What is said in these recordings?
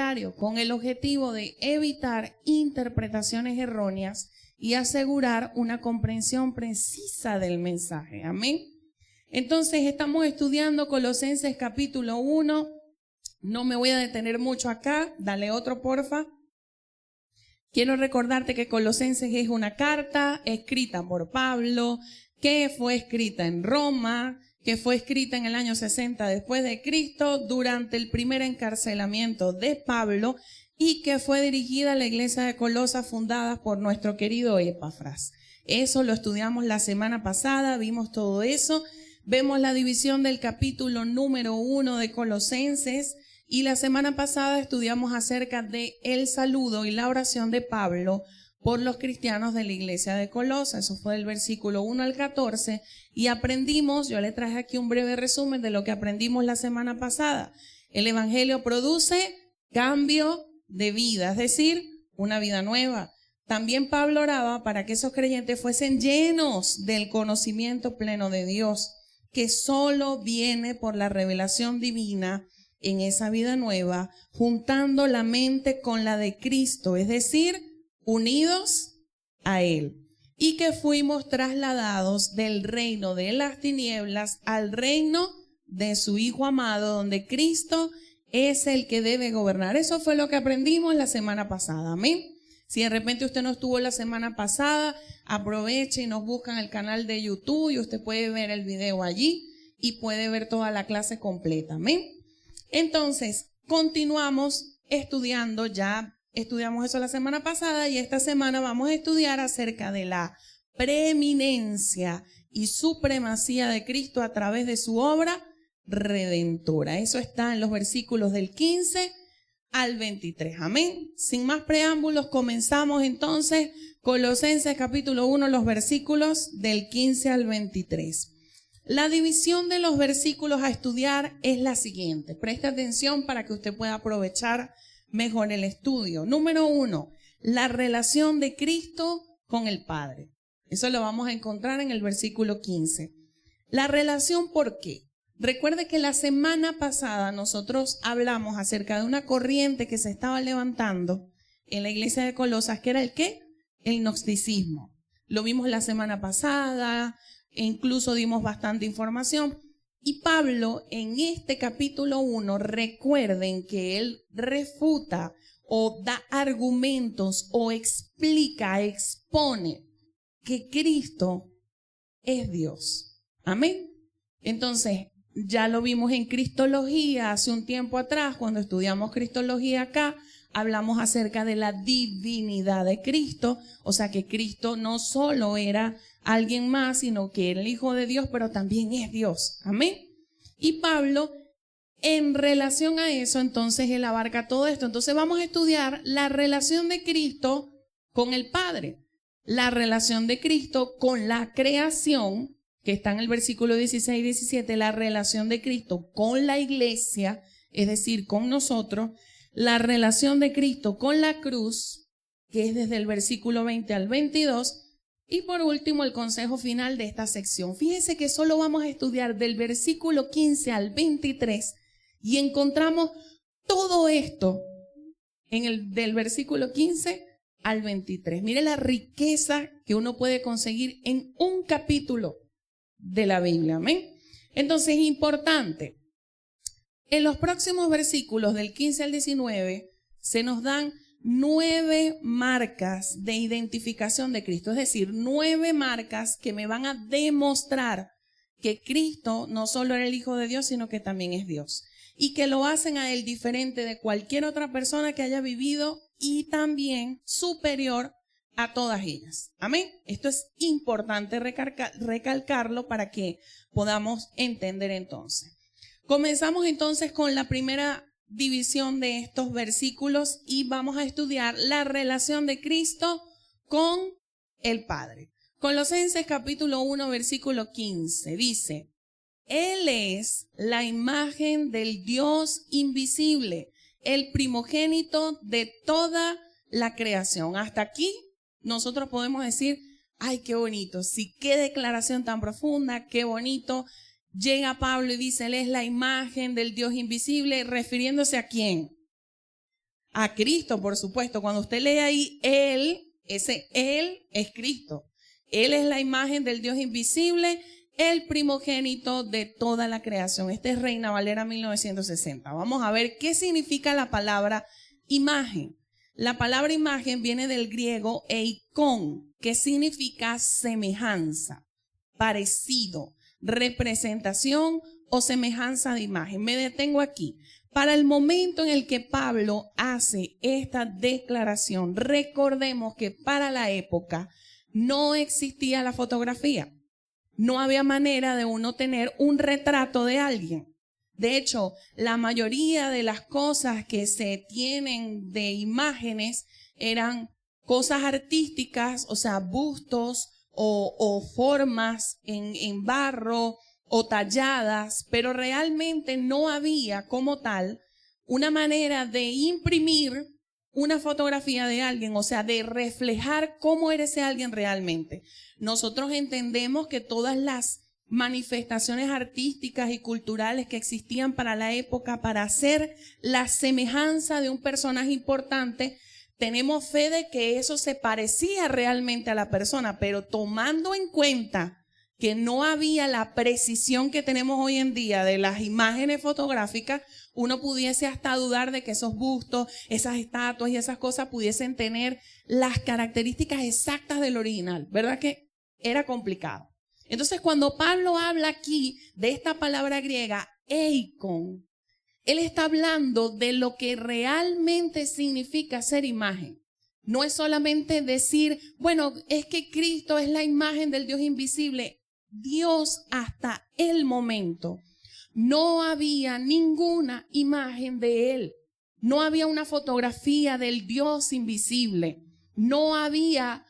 comentario con el objetivo de evitar interpretaciones erróneas y asegurar una comprensión precisa del mensaje. Amén. Entonces estamos estudiando Colosenses capítulo 1. No me voy a detener mucho acá. Dale otro, porfa. Quiero recordarte que Colosenses es una carta escrita por Pablo, que fue escrita en Roma, que fue escrita en el año 60 después de Cristo, durante el primer encarcelamiento de Pablo, y que fue dirigida a la iglesia de Colosas, fundada por nuestro querido Epafras. Eso lo estudiamos la semana pasada, vimos todo eso. Vemos la división del capítulo número 1 de Colosenses, y la semana pasada estudiamos acerca de el saludo y la oración de Pablo por los cristianos de la iglesia de Colosas. Eso fue del versículo 1 al 14, y aprendimos, yo le traje aquí un breve resumen de lo que aprendimos la semana pasada. El evangelio produce cambio de vida, es decir, una vida nueva. También Pablo oraba para que esos creyentes fuesen llenos del conocimiento pleno de Dios, que solo viene por la revelación divina en esa vida nueva, juntando la mente con la de Cristo, es decir, unidos a Él, y que fuimos trasladados del reino de las tinieblas al reino de su Hijo amado, donde Cristo es el que debe gobernar. Eso fue lo que aprendimos la semana pasada. Amén. Si de repente usted no estuvo la semana pasada, aproveche y nos busca en el canal de YouTube y usted puede ver el video allí y puede ver toda la clase completa. Amén. Entonces, continuamos estudiando. Ya estudiamos eso la semana pasada, y esta semana vamos a estudiar acerca de la preeminencia y supremacía de Cristo a través de su obra redentora. Eso está en los versículos del 15 al 23. Amén. Sin más preámbulos, comenzamos entonces Colosenses capítulo 1, los versículos del 15 al 23. La división de los versículos a estudiar es la siguiente. Preste atención para que usted pueda aprovechar mejor el estudio. Número 1, la relación de Cristo con el Padre. Eso lo vamos a encontrar en el versículo 15. La relación, ¿por qué? Recuerde que la semana pasada nosotros hablamos acerca de una corriente que se estaba levantando en la iglesia de Colosas, que era el ¿qué? El gnosticismo. Lo vimos la semana pasada, e incluso dimos bastante información. Y Pablo en este capítulo 1, recuerden que él refuta o da argumentos o explica, expone que Cristo es Dios. Amén. Entonces, ya lo vimos en Cristología hace un tiempo atrás, cuando estudiamos Cristología acá, hablamos acerca de la divinidad de Cristo, o sea que Cristo no solo era alguien más, sino que era el Hijo de Dios, pero también es Dios. Amén. Y Pablo, en relación a eso, entonces él abarca todo esto. Entonces vamos a estudiar la relación de Cristo con el Padre, la relación de Cristo con la creación, que está en el versículo 16 y 17, la relación de Cristo con la iglesia, es decir, con nosotros, la relación de Cristo con la cruz, que es desde el versículo 20 al 22, y por último el consejo final de esta sección. Fíjense que solo vamos a estudiar del versículo 15 al 23 y encontramos todo esto del versículo 15 al 23. Mire la riqueza que uno puede conseguir en un capítulo de la Biblia. Amén. Entonces es importante. En los próximos versículos del 15 al 19 se nos dan 9 marcas de identificación de Cristo, es decir, 9 marcas que me van a demostrar que Cristo no solo era el Hijo de Dios, sino que también es Dios, y que lo hacen a Él diferente de cualquier otra persona que haya vivido y también superior a todas ellas. Amén. Esto es importante recalcarlo para que podamos entender entonces. Comenzamos entonces con la primera división de estos versículos y vamos a estudiar la relación de Cristo con el Padre. Colosenses capítulo 1, versículo 15 dice: Él es la imagen del Dios invisible, el primogénito de toda la creación. Hasta aquí nosotros podemos decir: ay, qué bonito, sí, qué declaración tan profunda, qué bonito. Llega Pablo y dice: Él es la imagen del Dios invisible, refiriéndose ¿a quién? A Cristo, por supuesto. Cuando usted lee ahí Él, ese Él es Cristo. Él es la imagen del Dios invisible, el primogénito de toda la creación. Este es Reina Valera 1960. Vamos a ver qué significa la palabra imagen. La palabra imagen viene del griego eikon, que significa semejanza, parecido, representación o semejanza de imagen. Me detengo aquí. Para el momento en el que Pablo hace esta declaración, recordemos que para la época no existía la fotografía. No había manera de uno tener un retrato de alguien. De hecho, la mayoría de las cosas que se tienen de imágenes eran cosas artísticas, o sea, bustos o formas en barro o talladas, pero realmente no había como tal una manera de imprimir una fotografía de alguien, o sea, de reflejar cómo era ese alguien realmente. Nosotros entendemos que todas las manifestaciones artísticas y culturales que existían para la época para hacer la semejanza de un personaje importante, tenemos fe de que eso se parecía realmente a la persona, pero tomando en cuenta que no había la precisión que tenemos hoy en día de las imágenes fotográficas, uno pudiese hasta dudar de que esos bustos, esas estatuas y esas cosas pudiesen tener las características exactas del original, ¿verdad que era complicado? Entonces, cuando Pablo habla aquí de esta palabra griega, eikon, él está hablando de lo que realmente significa ser imagen. No es solamente decir, bueno, es que Cristo es la imagen del Dios invisible. Dios hasta el momento no había ninguna imagen de Él. No había una fotografía del Dios invisible. No había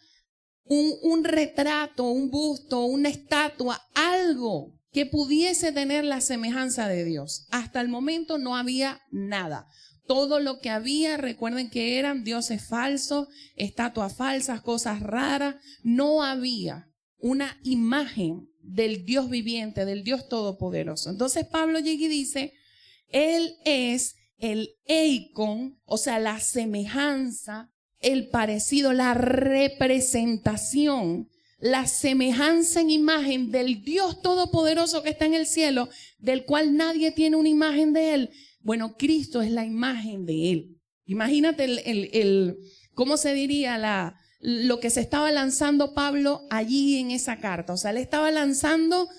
un retrato, un busto, una estatua, algo que pudiese tener la semejanza de Dios. Hasta el momento no había nada. Todo lo que había, recuerden que eran dioses falsos, estatuas falsas, cosas raras. No había una imagen del Dios viviente, del Dios todopoderoso. Entonces Pablo llega y dice, Él es el eikon, o sea, la semejanza, el parecido, la representación, la semejanza en imagen del Dios todopoderoso que está en el cielo, del cual nadie tiene una imagen de Él. Bueno, Cristo es la imagen de Él. Imagínate ¿cómo se diría? Lo que se estaba lanzando Pablo allí en esa carta. O sea, le estaba lanzando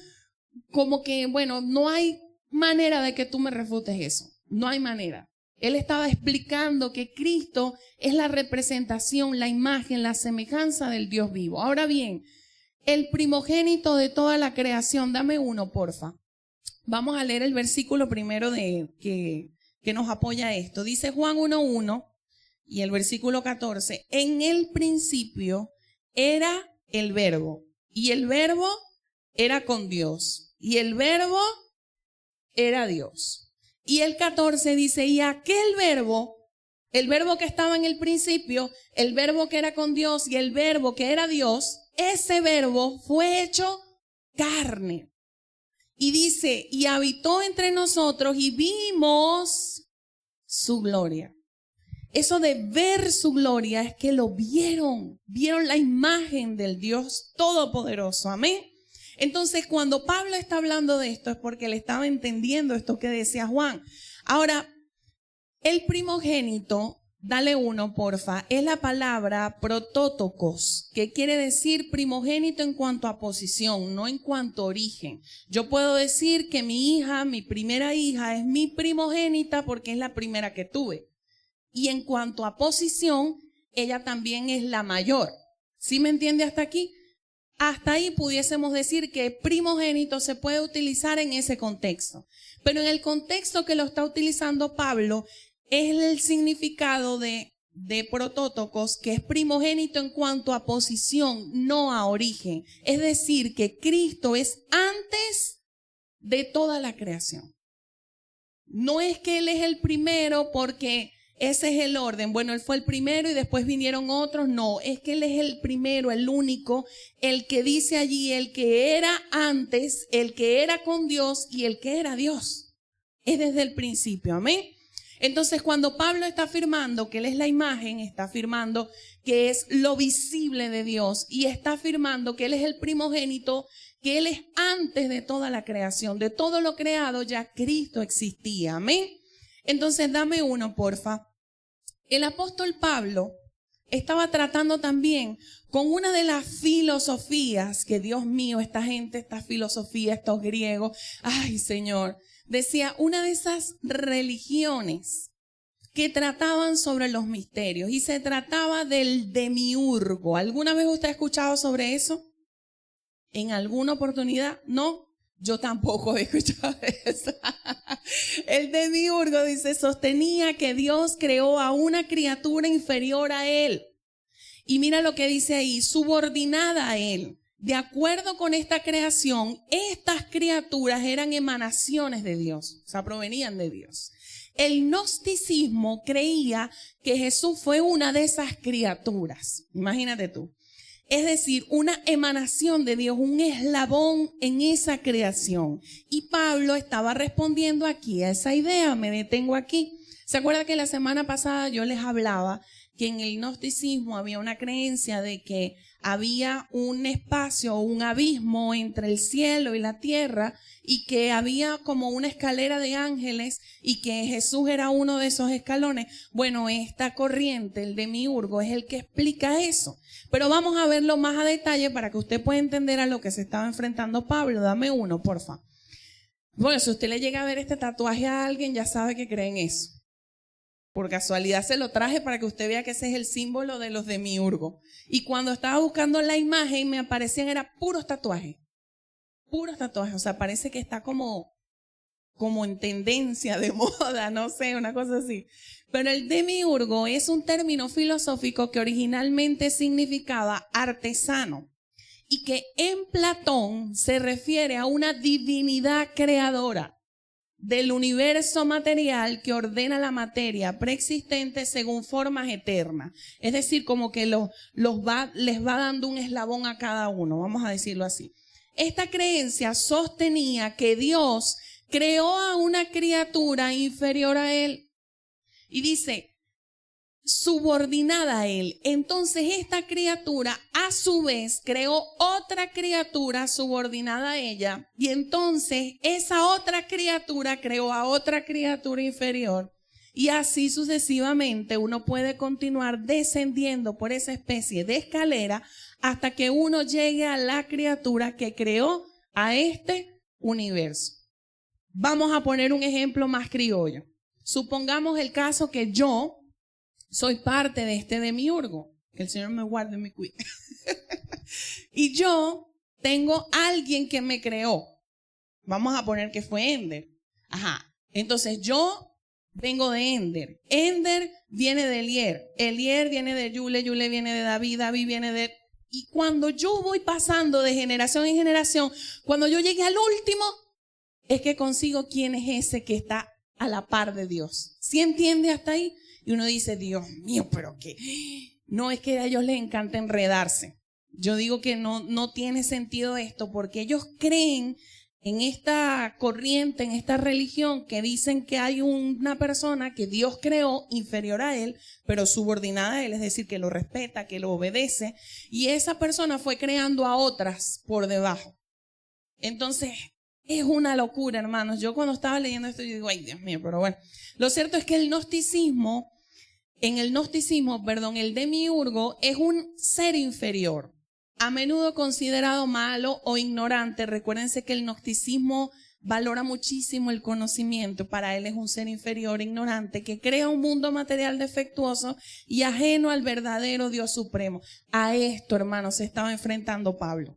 como que, bueno, no hay manera de que tú me refutes eso. No hay manera. Él estaba explicando que Cristo es la representación, la imagen, la semejanza del Dios vivo. Ahora bien, el primogénito de toda la creación. Dame uno, porfa. Vamos a leer el versículo primero que nos apoya esto. Dice Juan 1:1. Y el versículo 14, en el principio era el verbo, y el verbo era con Dios, y el verbo era Dios. Y el 14 dice, y aquel verbo, el verbo que estaba en el principio, el verbo que era con Dios y el verbo que era Dios, ese verbo fue hecho carne. Y dice, y habitó entre nosotros y vimos su gloria. Eso de ver su gloria es que lo vieron la imagen del Dios Todopoderoso. Amén. Entonces, cuando Pablo está hablando de esto es porque le estaba entendiendo esto que decía Juan. Ahora, el primogénito, dale uno, porfa, es la palabra protótokos, que quiere decir primogénito en cuanto a posición, no en cuanto a origen. Yo puedo decir que mi hija, mi primera hija, es mi primogénita porque es la primera que tuve. Y en cuanto a posición, ella también es la mayor. ¿Sí me entiende hasta aquí? Hasta ahí pudiésemos decir que primogénito se puede utilizar en ese contexto. Pero en el contexto que lo está utilizando Pablo, es el significado de protótokos, que es primogénito en cuanto a posición, no a origen. Es decir, que Cristo es antes de toda la creación. No es que Él es el primero porque ese es el orden. Bueno, Él fue el primero y después vinieron otros. No, es que Él es el primero, el único, el que dice allí, el que era antes, el que era con Dios y el que era Dios. Es desde el principio, amén. Entonces, cuando Pablo está afirmando que Él es la imagen, está afirmando que es lo visible de Dios y está afirmando que Él es el primogénito, que Él es antes de toda la creación, de todo lo creado, ya Cristo existía. Amén. Entonces, dame uno, porfa. El apóstol Pablo estaba tratando también con una de las filosofías que, Dios mío, esta gente, esta filosofía, estos griegos, ay Señor, decía, una de esas religiones que trataban sobre los misterios y se trataba del demiurgo. ¿Alguna vez usted ha escuchado sobre eso? ¿En alguna oportunidad? ¿No? Yo tampoco he escuchado eso. El demiurgo, dice, sostenía que Dios creó a una criatura inferior a él. Y mira lo que dice ahí, subordinada a él. De acuerdo con esta creación, estas criaturas eran emanaciones de Dios, o sea, provenían de Dios. El gnosticismo creía que Jesús fue una de esas criaturas. Imagínate tú. Es decir, una emanación de Dios, un eslabón en esa creación. Y Pablo estaba respondiendo aquí a esa idea. Me detengo aquí. ¿Se acuerda que la semana pasada yo les hablaba que en el gnosticismo había una creencia de que había un espacio, un abismo entre el cielo y la tierra y que había como una escalera de ángeles y que Jesús era uno de esos escalones? Bueno, esta corriente, el demiurgo, es el que explica eso. Pero vamos a verlo más a detalle para que usted pueda entender a lo que se estaba enfrentando Pablo. Dame uno, porfa. Bueno, si usted le llega a ver este tatuaje a alguien, ya sabe que cree en eso. Por casualidad se lo traje para que usted vea que ese es el símbolo de los demiurgos. Y cuando estaba buscando la imagen, me aparecían, era puros tatuajes. Puros tatuajes. O sea, parece que está como en tendencia de moda, no sé, una cosa así. Pero el demiurgo es un término filosófico que originalmente significaba artesano y que en Platón se refiere a una divinidad creadora del universo material que ordena la materia preexistente según formas eternas. Es decir, como que les va dando un eslabón a cada uno, vamos a decirlo así. Esta creencia sostenía que Dios creó a una criatura inferior a él y dice, subordinada a él. Entonces esta criatura a su vez creó otra criatura subordinada a ella y entonces esa otra criatura creó a otra criatura inferior y así sucesivamente uno puede continuar descendiendo por esa especie de escalera hasta que uno llegue a la criatura que creó a este universo. Vamos a poner un ejemplo más criollo. Supongamos el caso que yo soy parte de este demiurgo. Que el Señor me guarde y me cuide. Y yo tengo alguien que me creó. Vamos a poner que fue Ender. Ajá. Entonces yo vengo de Ender. Ender viene de Elier. Elier viene de Yule. Yule viene de David. David viene de... Y cuando yo voy pasando de generación en generación, cuando yo llegue al último, es que consigo quién es ese que está a la par de Dios. ¿Sí entiende hasta ahí? Y uno dice, Dios mío, pero qué. No, es que a ellos les encanta enredarse. Yo digo que no tiene sentido esto porque ellos creen en esta corriente, en esta religión que dicen que hay una persona que Dios creó inferior a él, pero subordinada a él, es decir, que lo respeta, que lo obedece, y esa persona fue creando a otras por debajo. Entonces, es una locura, hermanos. Yo cuando estaba leyendo esto, yo digo, ay Dios mío, pero bueno. Lo cierto es que el gnosticismo, el demiurgo es un ser inferior, a menudo considerado malo o ignorante. Recuérdense que el gnosticismo valora muchísimo el conocimiento. Para él es un ser inferior, ignorante, que crea un mundo material defectuoso y ajeno al verdadero Dios supremo. A esto, hermanos, se estaba enfrentando Pablo.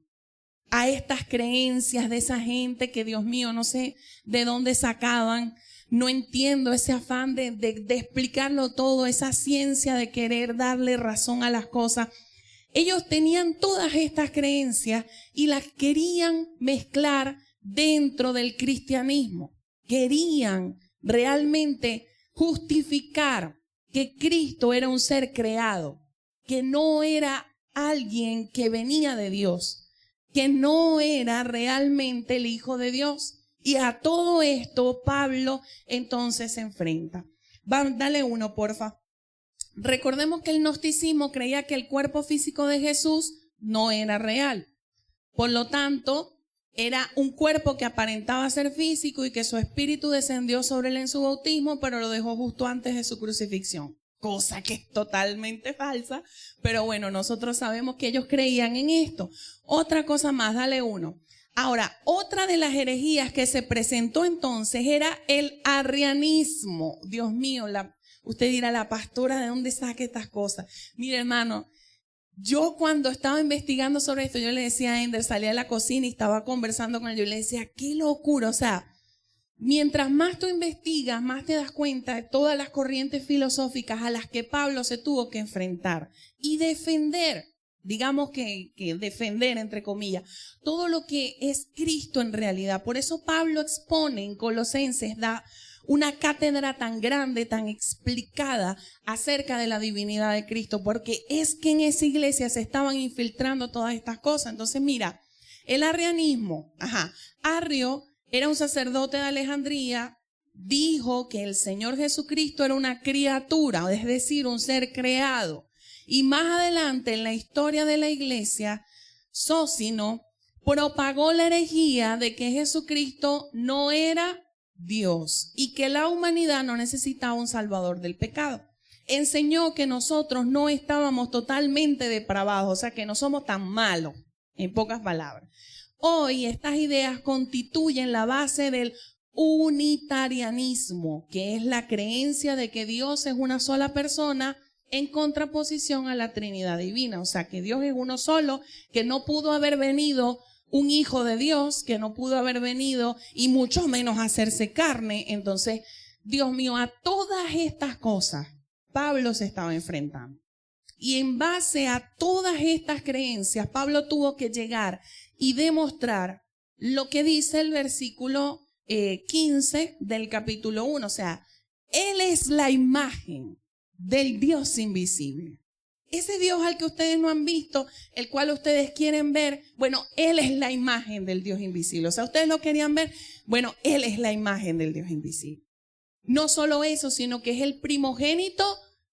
A estas creencias de esa gente que, Dios mío, no sé de dónde sacaban. No entiendo ese afán de explicarlo todo, esa ciencia de querer darle razón a las cosas. Ellos tenían todas estas creencias y las querían mezclar dentro del cristianismo. Querían realmente justificar que Cristo era un ser creado, que no era alguien que venía de Dios, que no era realmente el Hijo de Dios. Y a todo esto Pablo entonces se enfrenta. Dale uno, porfa. Recordemos que el gnosticismo creía que el cuerpo físico de Jesús no era real. Por lo tanto, era un cuerpo que aparentaba ser físico y que su espíritu descendió sobre él en su bautismo, pero lo dejó justo antes de su crucifixión. Cosa que es totalmente falsa, pero bueno, nosotros sabemos que ellos creían en esto. Otra cosa más, dale uno. Ahora, otra de las herejías que se presentó entonces era el arrianismo. Dios mío, usted dirá, la pastora, ¿de dónde saca estas cosas? Mire, hermano, yo cuando estaba investigando sobre esto, yo le decía a Ender, salía de la cocina y estaba conversando con él, yo le decía, qué locura, o sea, mientras más tú investigas, más te das cuenta de todas las corrientes filosóficas a las que Pablo se tuvo que enfrentar y defender, digamos que defender entre comillas, todo lo que es Cristo en realidad. Por eso Pablo expone en Colosenses, da una cátedra tan grande, tan explicada acerca de la divinidad de Cristo, porque es que en esa iglesia se estaban infiltrando todas estas cosas. Entonces mira, el arrianismo, Arrio era un sacerdote de Alejandría, dijo que el Señor Jesucristo era una criatura, es decir, un ser creado. Y más adelante en la historia de la iglesia, Sócino propagó la herejía de que Jesucristo no era Dios y que la humanidad no necesitaba un salvador del pecado. Enseñó que nosotros no estábamos totalmente depravados, o sea que no somos tan malos, en pocas palabras. Hoy estas ideas constituyen la base del unitarianismo, que es la creencia de que Dios es una sola persona en contraposición a la Trinidad divina, o sea que Dios es uno solo, que no pudo haber venido un hijo de Dios, que no pudo haber venido y mucho menos hacerse carne. Entonces, Dios mío, a todas estas cosas Pablo se estaba enfrentando. Y en base a todas estas creencias, Pablo tuvo que llegar y demostrar lo que dice el versículo 15 del capítulo 1. O sea, Él es la imagen del Dios invisible. Ese Dios al que ustedes no han visto, el cual ustedes quieren ver, bueno, Él es la imagen del Dios invisible. O sea, ustedes lo querían ver, bueno, Él es la imagen del Dios invisible. No solo eso, sino que es el primogénito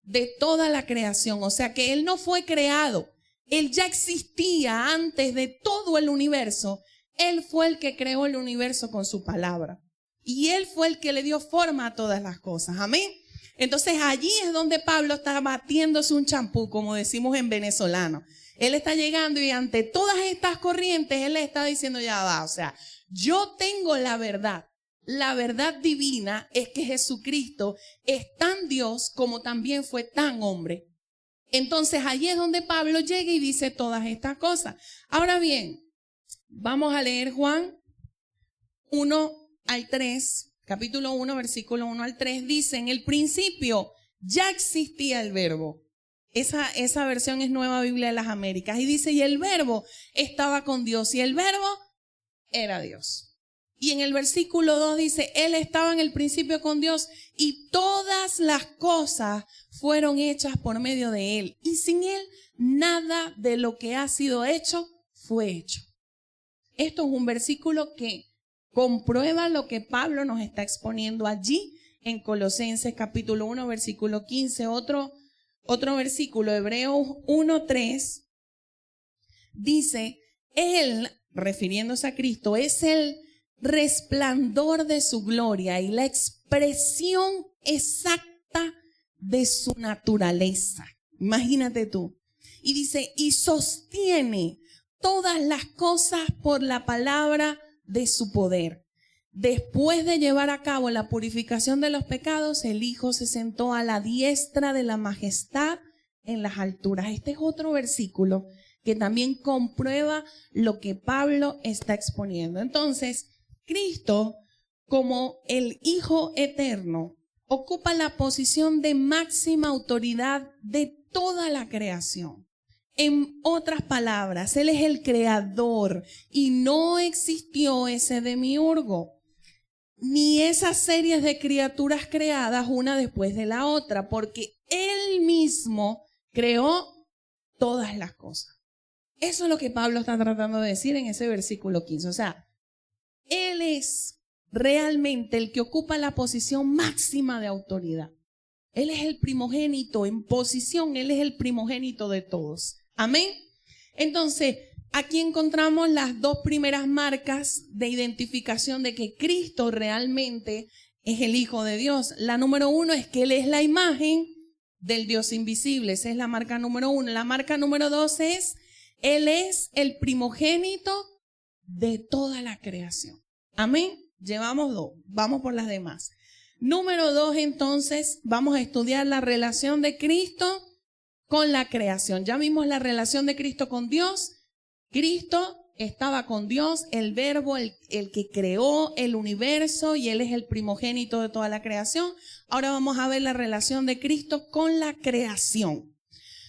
de toda la creación. O sea, que Él no fue creado. Él ya existía antes de todo el universo. Él fue el que creó el universo con su palabra. Y Él fue el que le dio forma a todas las cosas. Amén. Entonces allí es donde Pablo está batiéndose un champú, como decimos en venezolano. Él está llegando y ante todas estas corrientes, él le está diciendo ya va, o sea, yo tengo la verdad. La verdad divina es que Jesucristo es tan Dios como también fue tan hombre. Entonces allí es donde Pablo llega y dice todas estas cosas. Ahora bien, vamos a leer Juan 1-3. Capítulo 1, versículo 1 al 3, dice, en el principio ya existía el verbo. Esa versión es Nueva Biblia de las Américas. Y dice, y el verbo estaba con Dios y el verbo era Dios. Y en el versículo 2 dice, Él estaba en el principio con Dios y todas las cosas fueron hechas por medio de Él. Y sin Él, nada de lo que ha sido hecho fue hecho. Esto es un versículo que comprueba lo que Pablo nos está exponiendo allí en Colosenses capítulo 1, versículo 15. Otro versículo, Hebreos 1:3, dice, Él, refiriéndose a Cristo, es el resplandor de su gloria y la expresión exacta de su naturaleza. Imagínate tú. Y dice, y sostiene todas las cosas por la palabra de su poder. Después de llevar a cabo la purificación de los pecados, el Hijo se sentó a la diestra de la majestad en las alturas. Este es otro versículo que también comprueba lo que Pablo está exponiendo. Entonces, Cristo, como el Hijo eterno, ocupa la posición de máxima autoridad de toda la creación. En otras palabras, Él es el creador y no existió ese demiurgo, ni esas series de criaturas creadas una después de la otra, porque Él mismo creó todas las cosas. Eso es lo que Pablo está tratando de decir en ese versículo 15. O sea, Él es realmente el que ocupa la posición máxima de autoridad. Él es el primogénito en posición, Él es el primogénito de todos. Amén. Entonces, aquí encontramos las dos primeras marcas de identificación de que Cristo realmente es el Hijo de Dios. La número 1 es que Él es la imagen del Dios invisible. Esa es la marca número 1. La marca número 2 es, Él es el primogénito de toda la creación. Amén. Llevamos 2. Vamos por las demás. Número 2, entonces, vamos a estudiar la relación de Cristo con la creación. Ya vimos la relación de Cristo con Dios. Cristo estaba con Dios, el verbo, el que creó el universo, y Él es el primogénito de toda la creación. Ahora vamos a ver la relación de Cristo con la creación.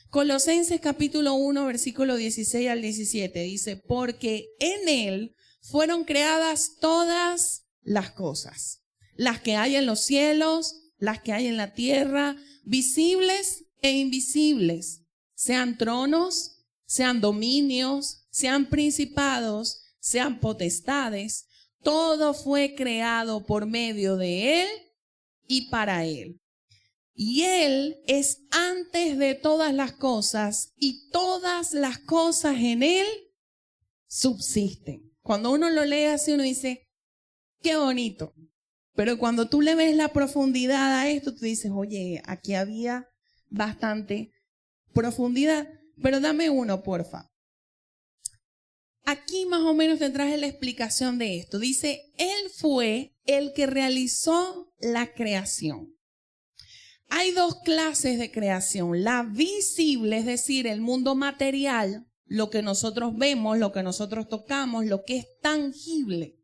Colosenses capítulo 1, versículo 16 al 17 dice, porque en Él fueron creadas todas las cosas, las que hay en los cielos, las que hay en la tierra, visibles e invisibles, sean tronos, sean dominios, sean principados, sean potestades, todo fue creado por medio de Él y para Él. Y Él es antes de todas las cosas, y todas las cosas en Él subsisten. Cuando uno lo lee así, uno dice, qué bonito. Pero cuando tú le ves la profundidad a esto, tú dices, oye, aquí había bastante profundidad. Pero dame uno, porfa. Aquí más o menos te traje la explicación de esto. Dice, Él fue el que realizó la creación. Hay dos clases de creación. La visible, es decir, el mundo material, lo que nosotros vemos, lo que nosotros tocamos, lo que es tangible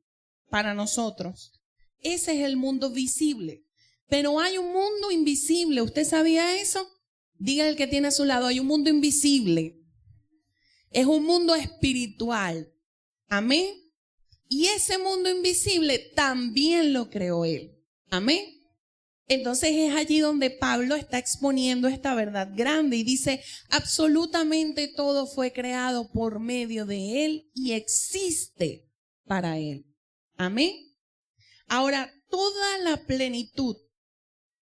para nosotros. Ese es el mundo visible. Pero hay un mundo invisible. ¿Usted sabía eso? Diga el que tiene a su lado, hay un mundo invisible. Es un mundo espiritual. Amén. Y ese mundo invisible también lo creó Él. Amén. Entonces es allí donde Pablo está exponiendo esta verdad grande y dice, absolutamente todo fue creado por medio de Él y existe para Él. Amén. Ahora, toda la plenitud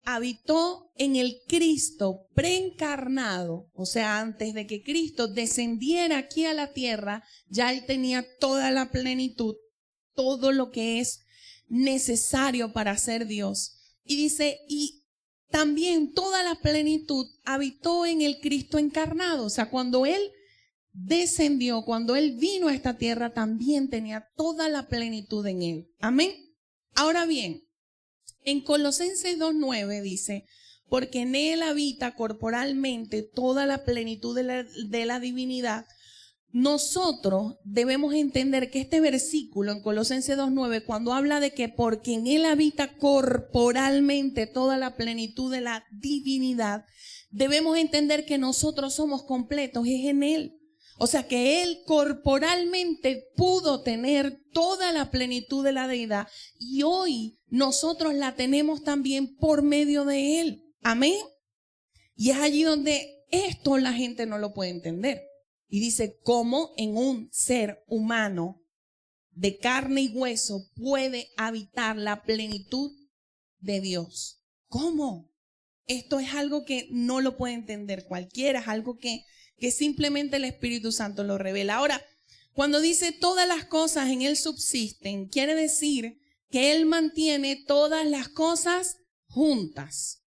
habitó en el Cristo preencarnado, o sea, antes de que Cristo descendiera aquí a la tierra, ya Él tenía toda la plenitud, todo lo que es necesario para ser Dios. Y dice, y también toda la plenitud habitó en el Cristo encarnado, o sea, cuando Él descendió, cuando Él vino a esta tierra, también tenía toda la plenitud en Él. Amén. Ahora bien, en Colosenses 2:9 dice, porque en Él habita corporalmente toda la plenitud de la divinidad. Nosotros debemos entender que este versículo en Colosenses 2:9, cuando habla de que porque en Él habita corporalmente toda la plenitud de la divinidad, debemos entender que nosotros somos completos, es en Él. O sea que Él corporalmente pudo tener toda la plenitud de la deidad y hoy nosotros la tenemos también por medio de Él. Amén. Y es allí donde esto la gente no lo puede entender. Y dice, ¿cómo en un ser humano de carne y hueso puede habitar la plenitud de Dios? ¿Cómo? Esto es algo que no lo puede entender cualquiera, es algo que simplemente el Espíritu Santo lo revela. Ahora, cuando dice todas las cosas en Él subsisten, quiere decir que Él mantiene todas las cosas juntas.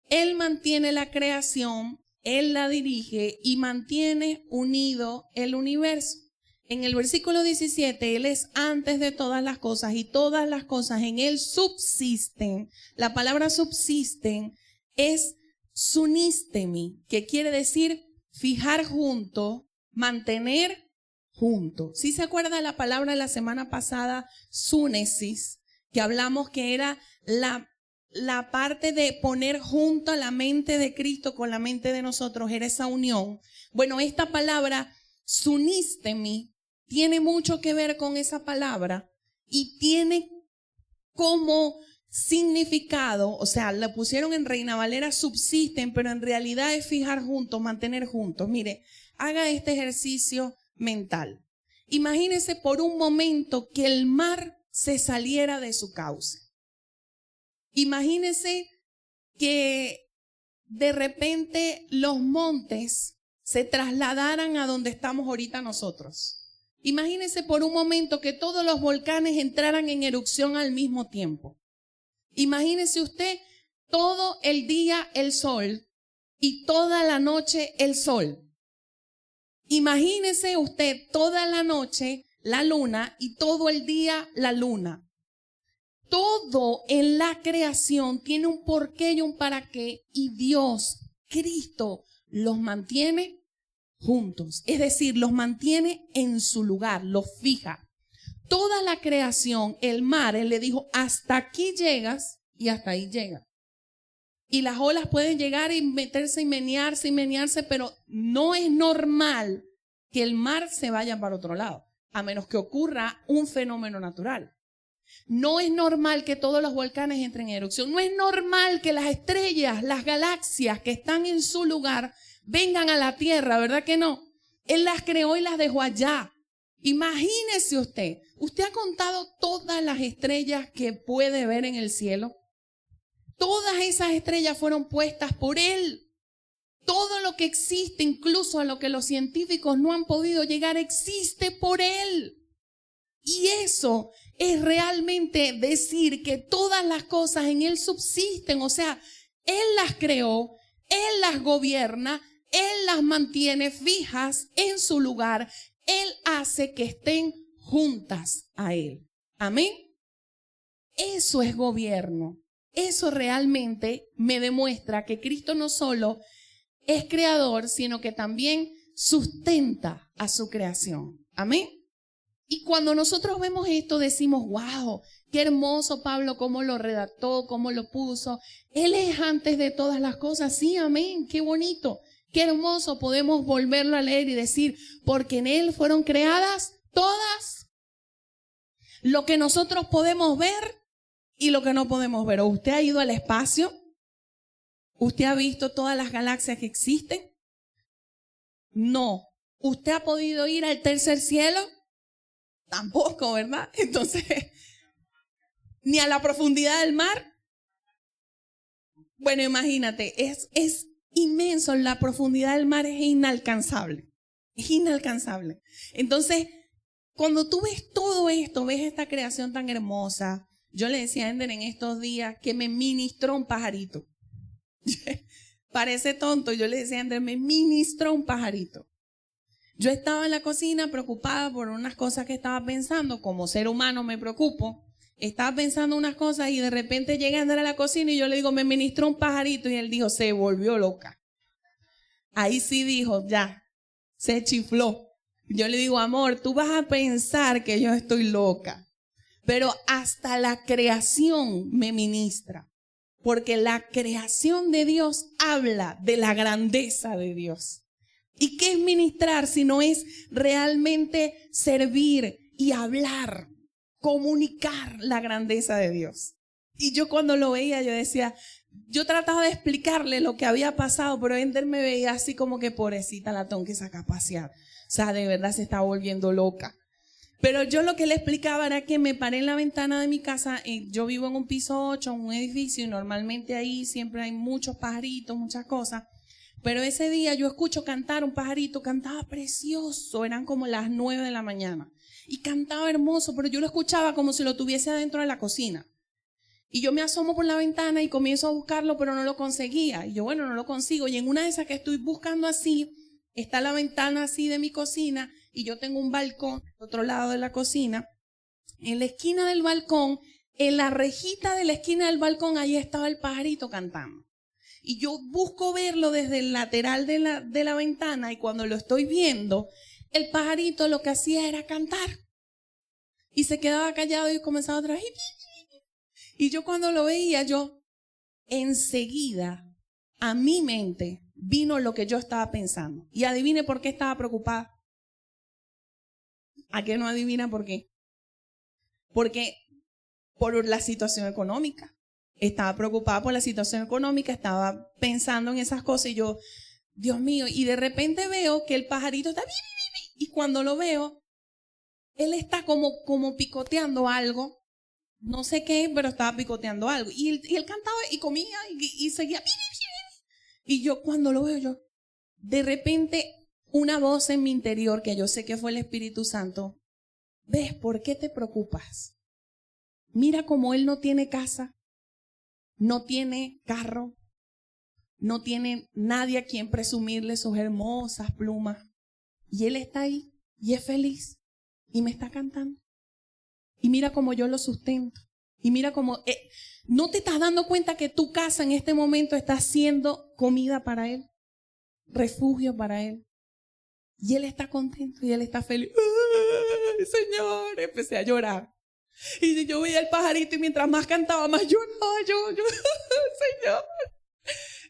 Él mantiene la creación, Él la dirige y mantiene unido el universo. En el versículo 17, Él es antes de todas las cosas y todas las cosas en Él subsisten. La palabra subsisten es sunistemi, que quiere decir fijar junto, mantener junto. ¿Sí se acuerda la palabra de la semana pasada, súnesis, que hablamos que era la parte de poner junto a la mente de Cristo con la mente de nosotros, era esa unión? Bueno, esta palabra sunistemi tiene mucho que ver con esa palabra y tiene como significado, o sea, la pusieron en Reina Valera subsisten, pero en realidad es fijar juntos, mantener juntos. Mire, haga este ejercicio mental. Imagínese por un momento que el mar se saliera de su cauce. Imagínese que de repente los montes se trasladaran a donde estamos ahorita nosotros. Imagínense por un momento que todos los volcanes entraran en erupción al mismo tiempo. Imagínese usted todo el día el sol y toda la noche el sol. Imagínese usted toda la noche la luna y todo el día la luna. Todo en la creación tiene un porqué y un para qué, y Dios, Cristo, los mantiene juntos. Es decir, los mantiene en su lugar, los fija. Toda la creación, el mar, Él le dijo, hasta aquí llegas y hasta ahí llega. Y las olas pueden llegar y meterse y menearse, pero no es normal que el mar se vaya para otro lado, a menos que ocurra un fenómeno natural. No es normal que todos los volcanes entren en erupción. No es normal que las estrellas, las galaxias que están en su lugar vengan a la Tierra, ¿verdad que no? Él las creó y las dejó allá. Imagínese usted, ¿usted ha contado todas las estrellas que puede ver en el cielo? Todas esas estrellas fueron puestas por Él. Todo lo que existe, incluso a lo que los científicos no han podido llegar, existe por Él. Y eso es realmente decir que todas las cosas en Él subsisten. O sea, Él las creó, Él las gobierna, Él las mantiene fijas en su lugar. Él hace que estén juntas a Él. Amén. Eso es gobierno. Eso realmente me demuestra que Cristo no solo es creador, sino que también sustenta a su creación. Amén. Y cuando nosotros vemos esto decimos, wow, qué hermoso Pablo, cómo lo redactó, cómo lo puso. Él es antes de todas las cosas. Sí, amén, qué bonito, qué hermoso. Podemos volverlo a leer y decir, porque en Él fueron creadas todas. Lo que nosotros podemos ver y lo que no podemos ver. ¿O usted ha ido al espacio? ¿Usted ha visto todas las galaxias que existen? No. ¿Usted ha podido ir al tercer cielo? Tampoco, ¿verdad? Entonces, ni a la profundidad del mar. Bueno, imagínate, es inmenso, la profundidad del mar es inalcanzable. Es inalcanzable. Entonces, cuando tú ves todo esto, ves esta creación tan hermosa, yo le decía a Ender en estos días que me ministró un pajarito. Parece tonto, yo le decía a Ender, me ministró un pajarito. Yo estaba en la cocina preocupada por unas cosas que estaba pensando, como ser humano me preocupo. Estaba pensando unas cosas y de repente llegué a andar a la cocina y yo le digo, me ministró un pajarito, y él dijo, se volvió loca. Ahí sí dijo, ya, se chifló. Yo le digo, amor, tú vas a pensar que yo estoy loca, pero hasta la creación me ministra, porque la creación de Dios habla de la grandeza de Dios. ¿Y qué es ministrar si no es realmente servir y hablar, comunicar la grandeza de Dios? Y yo cuando lo veía, yo decía, yo trataba de explicarle lo que había pasado, pero Ender me veía así como que pobrecita, la tengo que sacar a pasear. O sea, de verdad se está volviendo loca. Pero yo lo que le explicaba era que me paré en la ventana de mi casa. Yo vivo en un piso 8, en un edificio, y normalmente ahí siempre hay muchos pajaritos, muchas cosas. Pero ese día yo escucho cantar un pajarito, cantaba precioso, eran como las 9 de la mañana. Y cantaba hermoso, pero yo lo escuchaba como si lo tuviese adentro de la cocina. Y yo me asomo por la ventana y comienzo a buscarlo, pero no lo conseguía. Y yo, bueno, no lo consigo. Y en una de esas que estoy buscando así, está la ventana así de mi cocina, y yo tengo un balcón al otro lado de la cocina. En la esquina del balcón, en la rejita de la esquina del balcón, ahí estaba el pajarito cantando. Y yo busco verlo desde el lateral de la ventana, y cuando lo estoy viendo, el pajarito lo que hacía era cantar. Y se quedaba callado y comenzaba otra vez. Y yo cuando lo veía, yo enseguida a mi mente vino lo que yo estaba pensando. Y adivine por qué estaba preocupada. ¿A qué no adivina por qué? Porque por la situación económica. Estaba preocupada por la situación económica, estaba pensando en esas cosas y yo, Dios mío, y de repente veo que el pajarito está, y cuando lo veo, él está como picoteando algo, no sé qué, pero estaba picoteando algo. Y él cantaba y comía y seguía, Y yo cuando lo veo, de repente una voz en mi interior, que yo sé que fue el Espíritu Santo, ¿ves por qué te preocupas? Mira cómo él no tiene casa, no tiene carro, no tiene nadie a quien presumirle sus hermosas plumas. Y él está ahí y es feliz y me está cantando. Y mira cómo yo lo sustento. Y mira cómo no te estás dando cuenta que tu casa en este momento está siendo comida para él, refugio para él. Y él está contento y él está feliz. ¡Ay, Señor! Empecé a llorar. Y yo veía el pajarito y mientras más cantaba, más lloraba yo, Señor.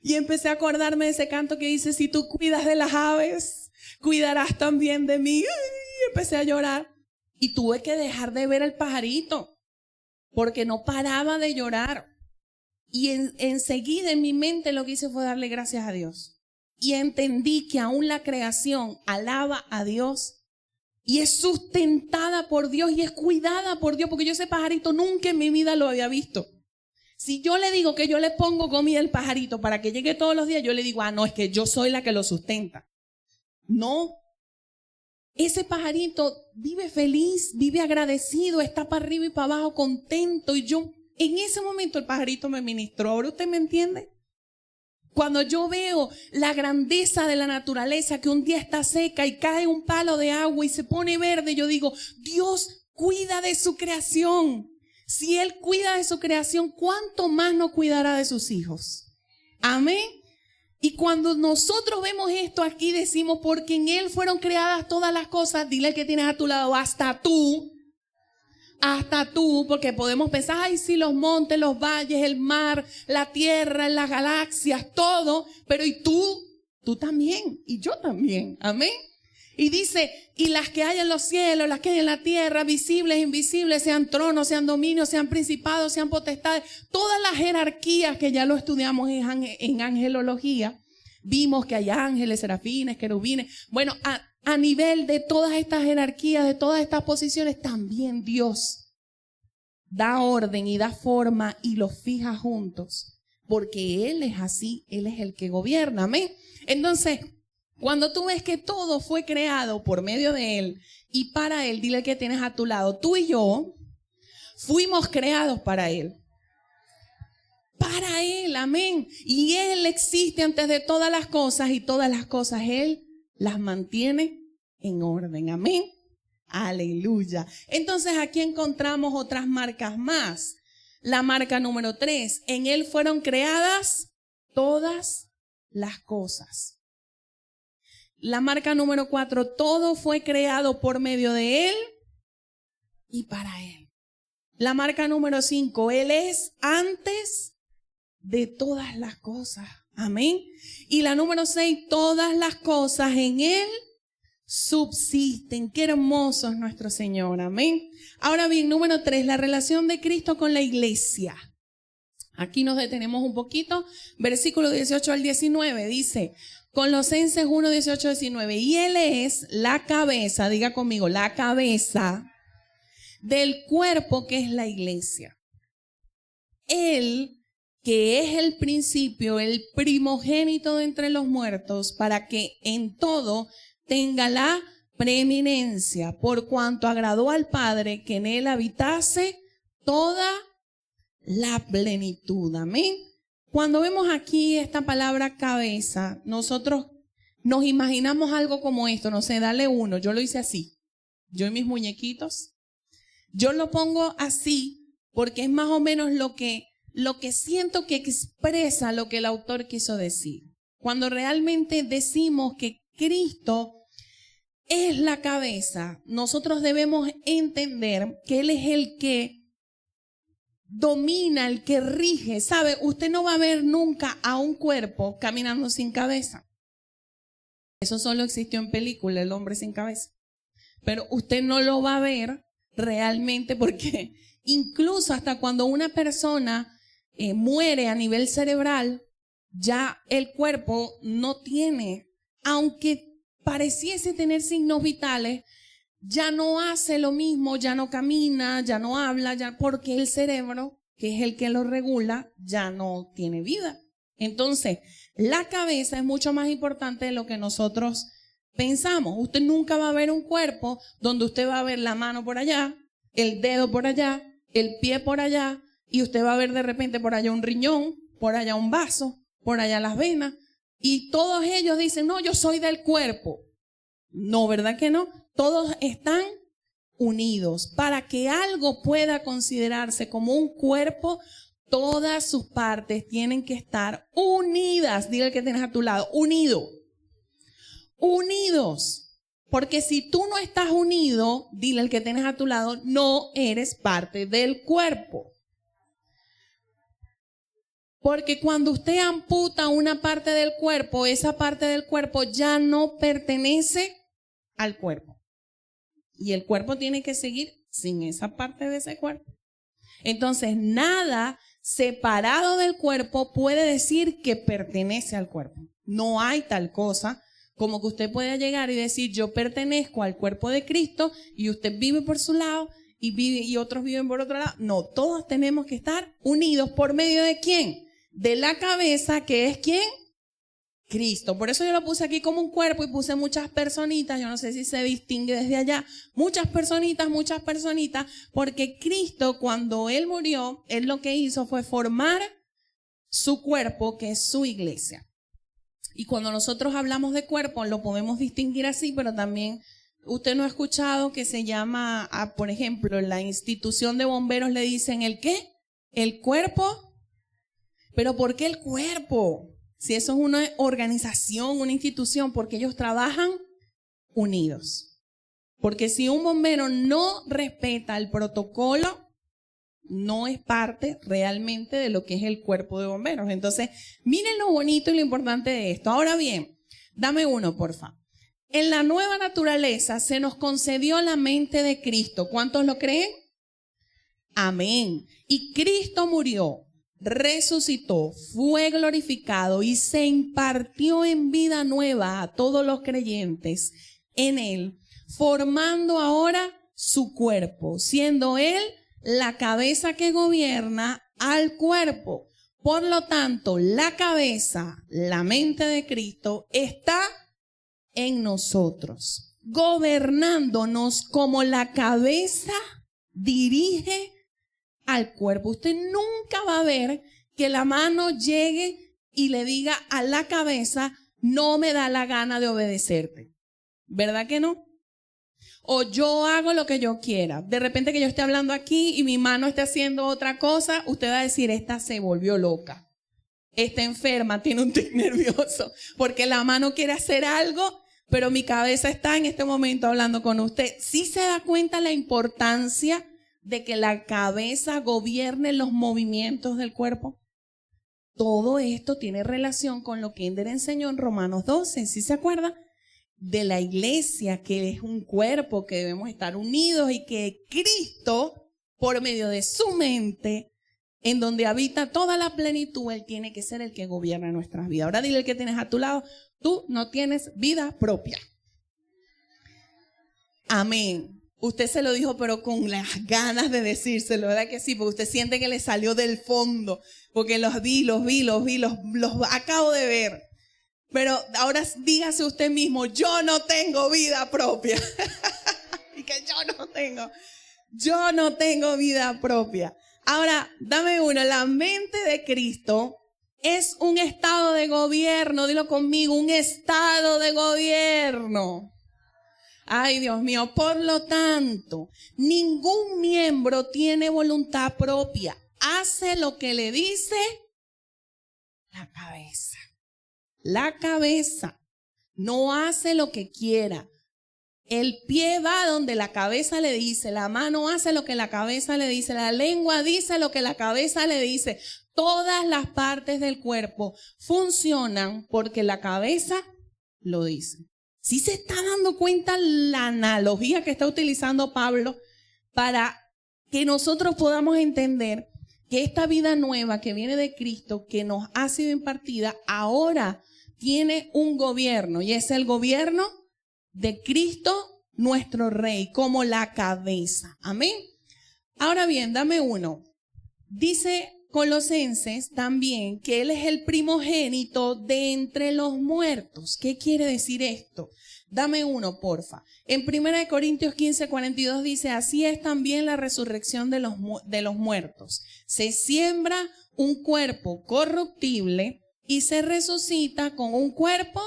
Y empecé a acordarme de ese canto que dice, si tú cuidas de las aves, cuidarás también de mí. Y empecé a llorar. Y tuve que dejar de ver al pajarito, porque no paraba de llorar. Y enseguida en mi mente lo que hice fue darle gracias a Dios. Y entendí que aún la creación alaba a Dios. Y es sustentada por Dios y es cuidada por Dios, porque yo ese pajarito nunca en mi vida lo había visto. Si yo le digo que yo le pongo comida al pajarito para que llegue todos los días, yo le digo, no, es que yo soy la que lo sustenta. No. Ese pajarito vive feliz, vive agradecido, está para arriba y para abajo contento. Y yo, en ese momento el pajarito me ministró. ¿Ahora usted me entiende? Cuando yo veo la grandeza de la naturaleza, que un día está seca y cae un palo de agua y se pone verde, yo digo, Dios cuida de su creación. Si Él cuida de su creación, ¿cuánto más no cuidará de sus hijos? Amén. Y cuando nosotros vemos esto aquí, decimos, porque en Él fueron creadas todas las cosas. Dile al que tienes a tu lado, hasta tú, porque podemos pensar, ay, sí, los montes, los valles, el mar, la tierra, las galaxias, todo, pero y tú también, y yo también, amén. Y dice, y las que hay en los cielos, las que hay en la tierra, visibles, invisibles, sean tronos, sean dominios, sean principados, sean potestades, todas las jerarquías que ya lo estudiamos en angelología, vimos que hay ángeles, serafines, querubines. Bueno, a nivel de todas estas jerarquías, de todas estas posiciones, también Dios da orden y da forma y los fija juntos, porque Él es así, Él es el que gobierna, amén. Entonces, cuando tú ves que todo fue creado por medio de Él y para Él, dile que tienes a tu lado, tú y yo fuimos creados para Él. Para Él, amén. Y Él existe antes de todas las cosas y todas las cosas Él las mantiene en orden, amén. Aleluya. Entonces aquí encontramos otras marcas más. La marca número 3, en Él fueron creadas todas las cosas. La marca número 4, todo fue creado por medio de Él y para Él. La marca número 5, Él es antes de todas las cosas. Amén. Y la número 6, todas las cosas en Él subsisten. Qué hermoso es nuestro Señor. Amén. Ahora bien, número 3, la relación de Cristo con la iglesia. Aquí nos detenemos un poquito. Versículo 18 al 19 dice, Colosenses 1, 18, 19. Y Él es la cabeza, diga conmigo, la cabeza del cuerpo que es la iglesia. Él, que es el principio, el primogénito de entre los muertos, para que en todo tenga la preeminencia, por cuanto agradó al Padre que en Él habitase toda la plenitud. Amén. Cuando vemos aquí esta palabra cabeza, nosotros nos imaginamos algo como esto, no sé, dale uno, yo lo hice así, yo y mis muñequitos, yo lo pongo así porque es más o menos lo que siento que expresa lo que el autor quiso decir. Cuando realmente decimos que Cristo es la cabeza, nosotros debemos entender que Él es el que domina, el que rige. ¿Sabe? Usted no va a ver nunca a un cuerpo caminando sin cabeza. Eso solo existió en película, el hombre sin cabeza. Pero usted no lo va a ver realmente porque incluso hasta cuando una persona muere a nivel cerebral, ya el cuerpo no tiene, aunque pareciese tener signos vitales, ya no hace lo mismo, ya no camina, ya no habla, ya porque el cerebro, que es el que lo regula, ya no tiene vida. Entonces, la cabeza es mucho más importante de lo que nosotros pensamos. Usted nunca va a ver un cuerpo donde usted va a ver la mano por allá, el dedo por allá, el pie por allá, y usted va a ver de repente por allá un riñón, por allá un vaso, por allá las venas, y todos ellos dicen, no, yo soy del cuerpo. No, ¿verdad que no? Todos están unidos. Para que algo pueda considerarse como un cuerpo, todas sus partes tienen que estar unidas. Dile al que tienes a tu lado, unido. Unidos. Porque si tú no estás unido, dile al que tienes a tu lado, no eres parte del cuerpo. Porque cuando usted amputa una parte del cuerpo, esa parte del cuerpo ya no pertenece al cuerpo. Y el cuerpo tiene que seguir sin esa parte de ese cuerpo. Entonces, nada separado del cuerpo puede decir que pertenece al cuerpo. No hay tal cosa como que usted pueda llegar y decir, yo pertenezco al cuerpo de Cristo y usted vive por su lado y otros viven por otro lado. No, todos tenemos que estar unidos. ¿Por medio de quién? De la cabeza, que es ¿quién? Cristo. Por eso yo lo puse aquí como un cuerpo y puse muchas personitas. Yo no sé si se distingue desde allá. Muchas personitas, porque Cristo, cuando Él murió, Él lo que hizo fue formar su cuerpo, que es su iglesia. Y cuando nosotros hablamos de cuerpo, lo podemos distinguir así, pero también usted no ha escuchado que se llama, por ejemplo, en la institución de bomberos le dicen ¿el qué? El cuerpo. ¿Pero por qué el cuerpo? Si eso es una organización, una institución, porque ellos trabajan unidos. Porque si un bombero no respeta el protocolo, no es parte realmente de lo que es el cuerpo de bomberos. Entonces, miren lo bonito y lo importante de esto. Ahora bien, dame uno, porfa. En la nueva naturaleza se nos concedió la mente de Cristo. ¿Cuántos lo creen? Amén. Y Cristo murió, resucitó, fue glorificado y se impartió en vida nueva a todos los creyentes en Él, formando ahora su cuerpo, siendo Él la cabeza que gobierna al cuerpo. Por lo tanto, la cabeza, la mente de Cristo, está en nosotros, gobernándonos como la cabeza dirige al cuerpo. Usted nunca va a ver que la mano llegue y le diga a la cabeza, no me da la gana de obedecerte. ¿Verdad que no? O yo hago lo que yo quiera. De repente que yo esté hablando aquí y mi mano esté haciendo otra cosa, usted va a decir, esta se volvió loca. Está enferma, tiene un tic nervioso, porque la mano quiere hacer algo, pero mi cabeza está en este momento hablando con usted. ¿Sí se da cuenta la importancia de que la cabeza gobierne los movimientos del cuerpo? Todo esto tiene relación con lo que Ender enseñó en Romanos 12, ¿sí se acuerda? De la iglesia, que es un cuerpo, que debemos estar unidos y que Cristo, por medio de su mente, en donde habita toda la plenitud, Él tiene que ser el que gobierna nuestras vidas. Ahora dile al que tienes a tu lado, tú no tienes vida propia. Amén. Usted se lo dijo, pero con las ganas de decírselo, ¿verdad que sí? Porque usted siente que le salió del fondo, porque los acabo de ver. Pero ahora dígase usted mismo, yo no tengo vida propia. Y que yo no tengo vida propia. Ahora, dame uno, la mente de Cristo es un estado de gobierno, dilo conmigo, un estado de gobierno. Ay, Dios mío, por lo tanto, ningún miembro tiene voluntad propia. Hace lo que le dice la cabeza. La cabeza no hace lo que quiera. El pie va donde la cabeza le dice, la mano hace lo que la cabeza le dice, la lengua dice lo que la cabeza le dice. Todas las partes del cuerpo funcionan porque la cabeza lo dice. ¿Sí se está dando cuenta la analogía que está utilizando Pablo para que nosotros podamos entender que esta vida nueva que viene de Cristo, que nos ha sido impartida, ahora tiene un gobierno, y es el gobierno de Cristo, nuestro Rey, como la cabeza? Amén. Ahora bien, dame uno. Dice Colosenses también que Él es el primogénito de entre los muertos. ¿Qué quiere decir esto? Dame uno, porfa. En 1 Corintios 15:42 dice, así es también la resurrección de los muertos. Se siembra un cuerpo corruptible y se resucita con un cuerpo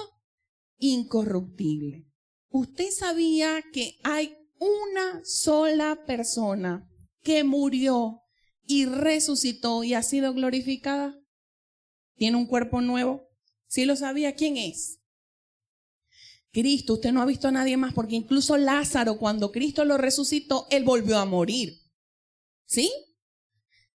incorruptible. ¿Usted sabía que hay una sola persona que murió y resucitó y ha sido glorificada? ¿Tiene un cuerpo nuevo? ¿Sí lo sabía? ¿Quién es? Cristo. Usted no ha visto a nadie más, porque incluso Lázaro, cuando Cristo lo resucitó, él volvió a morir. ¿Sí?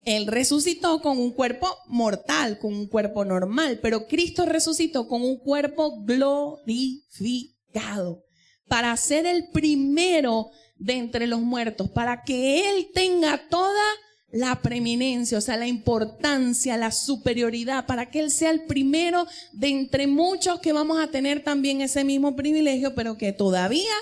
Él resucitó con un cuerpo mortal, con un cuerpo normal, pero Cristo resucitó con un cuerpo glorificado para ser el primero de entre los muertos, para que Él tenga toda la preeminencia, o sea, la importancia, la superioridad, para que Él sea el primero de entre muchos que vamos a tener también ese mismo privilegio, pero que todavía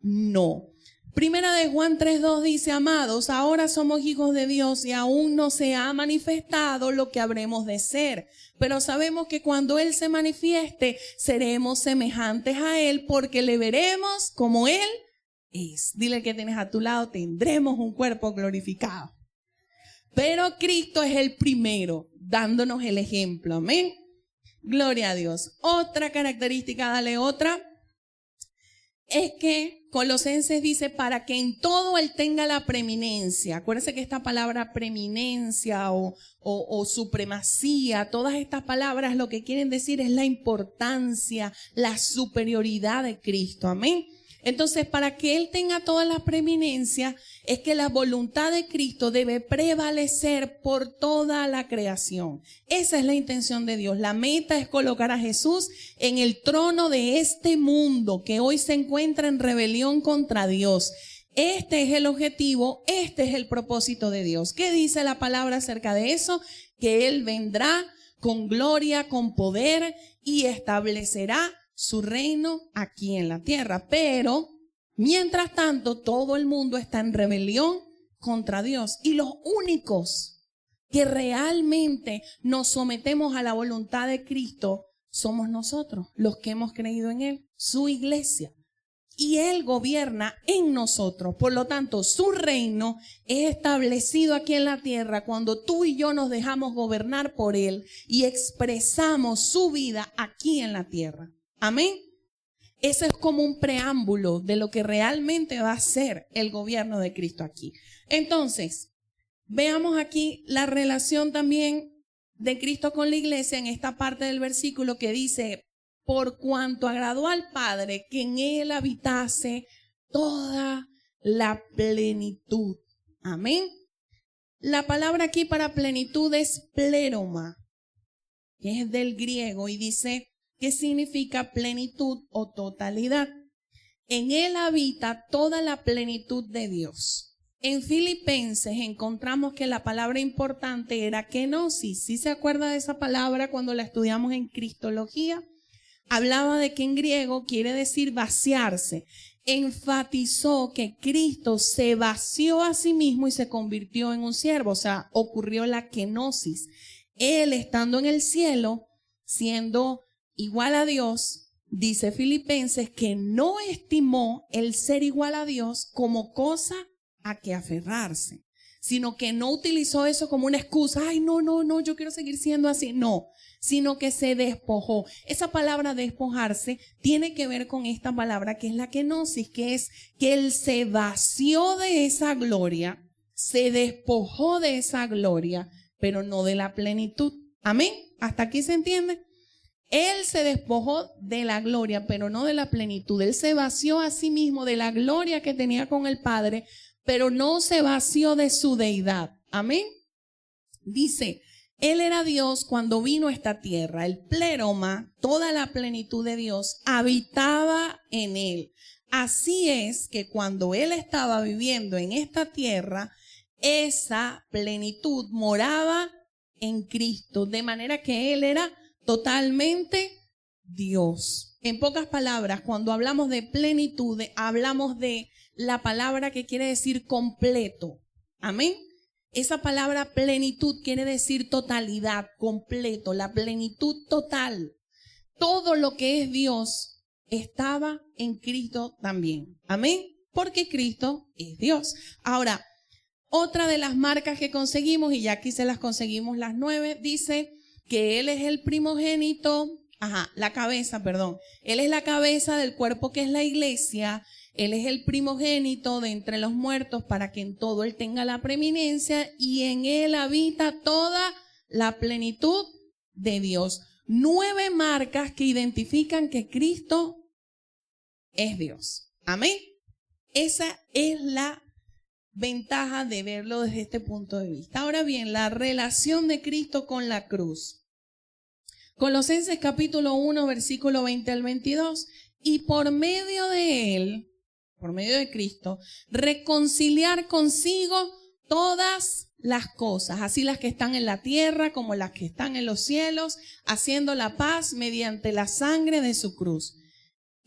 no. Primera de Juan 3:2 dice, amados, ahora somos hijos de Dios y aún no se ha manifestado lo que habremos de ser. Pero sabemos que cuando Él se manifieste, seremos semejantes a Él porque le veremos como Él es. Dile que tienes a tu lado, tendremos un cuerpo glorificado. Pero Cristo es el primero, dándonos el ejemplo. Amén. Gloria a Dios. Otra característica, dale otra, es que Colosenses dice para que en todo Él tenga la preeminencia. Acuérdense que esta palabra preeminencia o supremacía, todas estas palabras lo que quieren decir es la importancia, la superioridad de Cristo. Amén. Entonces, para que Él tenga toda la preeminencia, es que la voluntad de Cristo debe prevalecer por toda la creación. Esa es la intención de Dios. La meta es colocar a Jesús en el trono de este mundo que hoy se encuentra en rebelión contra Dios. Este es el objetivo, este es el propósito de Dios. ¿Qué dice la palabra acerca de eso? Que Él vendrá con gloria, con poder y establecerá su reino aquí en la tierra. Pero, mientras tanto, todo el mundo está en rebelión contra Dios. Y los únicos que realmente nos sometemos a la voluntad de Cristo somos nosotros, los que hemos creído en Él, su iglesia. Y Él gobierna en nosotros. Por lo tanto, su reino es establecido aquí en la tierra cuando tú y yo nos dejamos gobernar por Él y expresamos su vida aquí en la tierra. Amén. Eso es como un preámbulo de lo que realmente va a ser el gobierno de Cristo aquí. Entonces, veamos aquí la relación también de Cristo con la iglesia en esta parte del versículo que dice, por cuanto agradó al Padre que en Él habitase toda la plenitud. Amén. La palabra aquí para plenitud es pleroma, que es del griego y dice, ¿qué significa plenitud o totalidad? En Él habita toda la plenitud de Dios. En Filipenses encontramos que la palabra importante era kenosis. ¿Sí se acuerda de esa palabra cuando la estudiamos en Cristología? Hablaba de que en griego quiere decir vaciarse. Enfatizó que Cristo se vació a sí mismo y se convirtió en un siervo. O sea, ocurrió la kenosis. Él estando en el cielo, siendo igual a Dios, dice Filipenses que no estimó el ser igual a Dios como cosa a que aferrarse, sino que no utilizó eso como una excusa. Ay, no, yo quiero seguir siendo así. No, sino que se despojó. Esa palabra despojarse tiene que ver con esta palabra que es la kenosis, que es que Él se vació de esa gloria, se despojó de esa gloria, pero no de la plenitud. Amén. ¿Hasta aquí se entiende? Él se despojó de la gloria, pero no de la plenitud. Él se vació a sí mismo de la gloria que tenía con el Padre, pero no se vació de su deidad. Amén. Dice, Él era Dios cuando vino a esta tierra. El pleroma, toda la plenitud de Dios, habitaba en Él. Así es que cuando Él estaba viviendo en esta tierra, esa plenitud moraba en Cristo, de manera que Él era totalmente Dios. En pocas palabras, cuando hablamos de plenitud, hablamos de la palabra que quiere decir completo. Amén. Esa palabra plenitud quiere decir totalidad, completo, la plenitud total. Todo lo que es Dios estaba en Cristo también. Amén. Porque Cristo es Dios. Ahora, otra de las marcas que conseguimos, y ya aquí se las conseguimos las 9, dice que Él es el primogénito, la cabeza, perdón. Él es la cabeza del cuerpo que es la iglesia. Él es el primogénito de entre los muertos para que en todo Él tenga la preeminencia y en Él habita toda la plenitud de Dios. 9 marcas que identifican que Cristo es Dios. Amén. Esa es la ventaja de verlo desde este punto de vista. Ahora bien, la relación de Cristo con la cruz. Colosenses capítulo 1, versículo 20 al 22. Y por medio de Él, por medio de Cristo, reconciliar consigo todas las cosas, así las que están en la tierra como las que están en los cielos, haciendo la paz mediante la sangre de su cruz.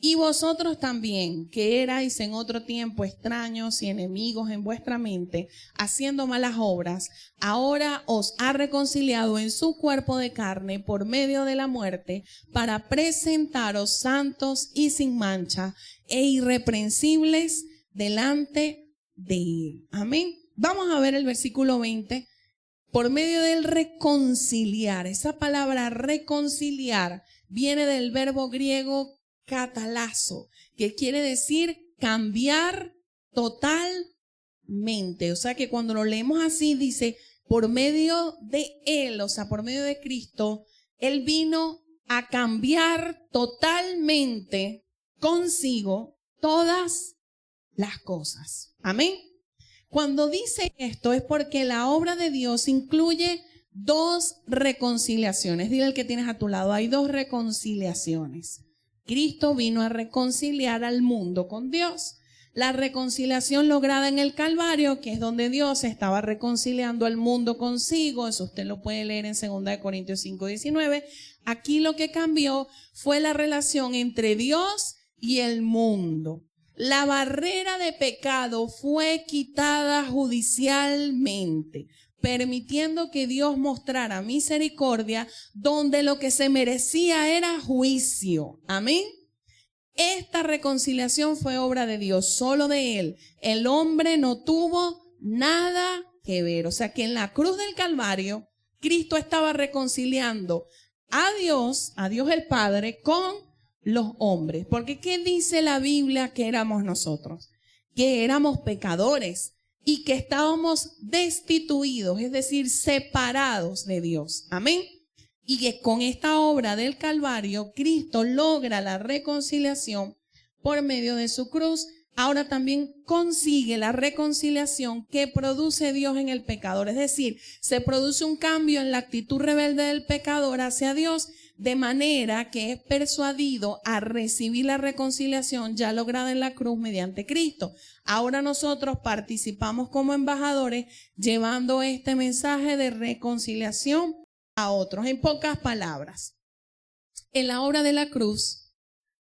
Y vosotros también, que erais en otro tiempo extraños y enemigos en vuestra mente, haciendo malas obras, ahora os ha reconciliado en su cuerpo de carne por medio de la muerte, para presentaros santos y sin mancha e irreprensibles delante de Él. Amén. Vamos a ver el versículo 20. Por medio del reconciliar. Esa palabra reconciliar viene del verbo griego catalazo, que quiere decir cambiar totalmente. O sea que cuando lo leemos así dice, por medio de Él, o sea, por medio de Cristo, Él vino a cambiar totalmente consigo todas las cosas. Amén. Cuando dice esto es porque la obra de Dios incluye 2 reconciliaciones. Dile al que tienes a tu lado, hay 2 reconciliaciones. Cristo vino a reconciliar al mundo con Dios. La reconciliación lograda en el Calvario, que es donde Dios estaba reconciliando al mundo consigo, eso usted lo puede leer en 2 Corintios 5:19. Aquí lo que cambió fue la relación entre Dios y el mundo. La barrera de pecado fue quitada judicialmente, permitiendo que Dios mostrara misericordia donde lo que se merecía era juicio. Amén. Esta reconciliación fue obra de Dios, solo de Él. El hombre no tuvo nada que ver. O sea que en la cruz del Calvario, Cristo estaba reconciliando a Dios el Padre, con los hombres. Porque ¿qué dice la Biblia que éramos nosotros? Que éramos pecadores y que estábamos destituidos, es decir, separados de Dios. Amén. Y que con esta obra del Calvario, Cristo logra la reconciliación por medio de su cruz. Ahora también consigue la reconciliación que produce Dios en el pecador. Es decir, se produce un cambio en la actitud rebelde del pecador hacia Dios, de manera que es persuadido a recibir la reconciliación ya lograda en la cruz mediante Cristo. Ahora nosotros participamos como embajadores llevando este mensaje de reconciliación a otros. En pocas palabras, en la obra de la cruz,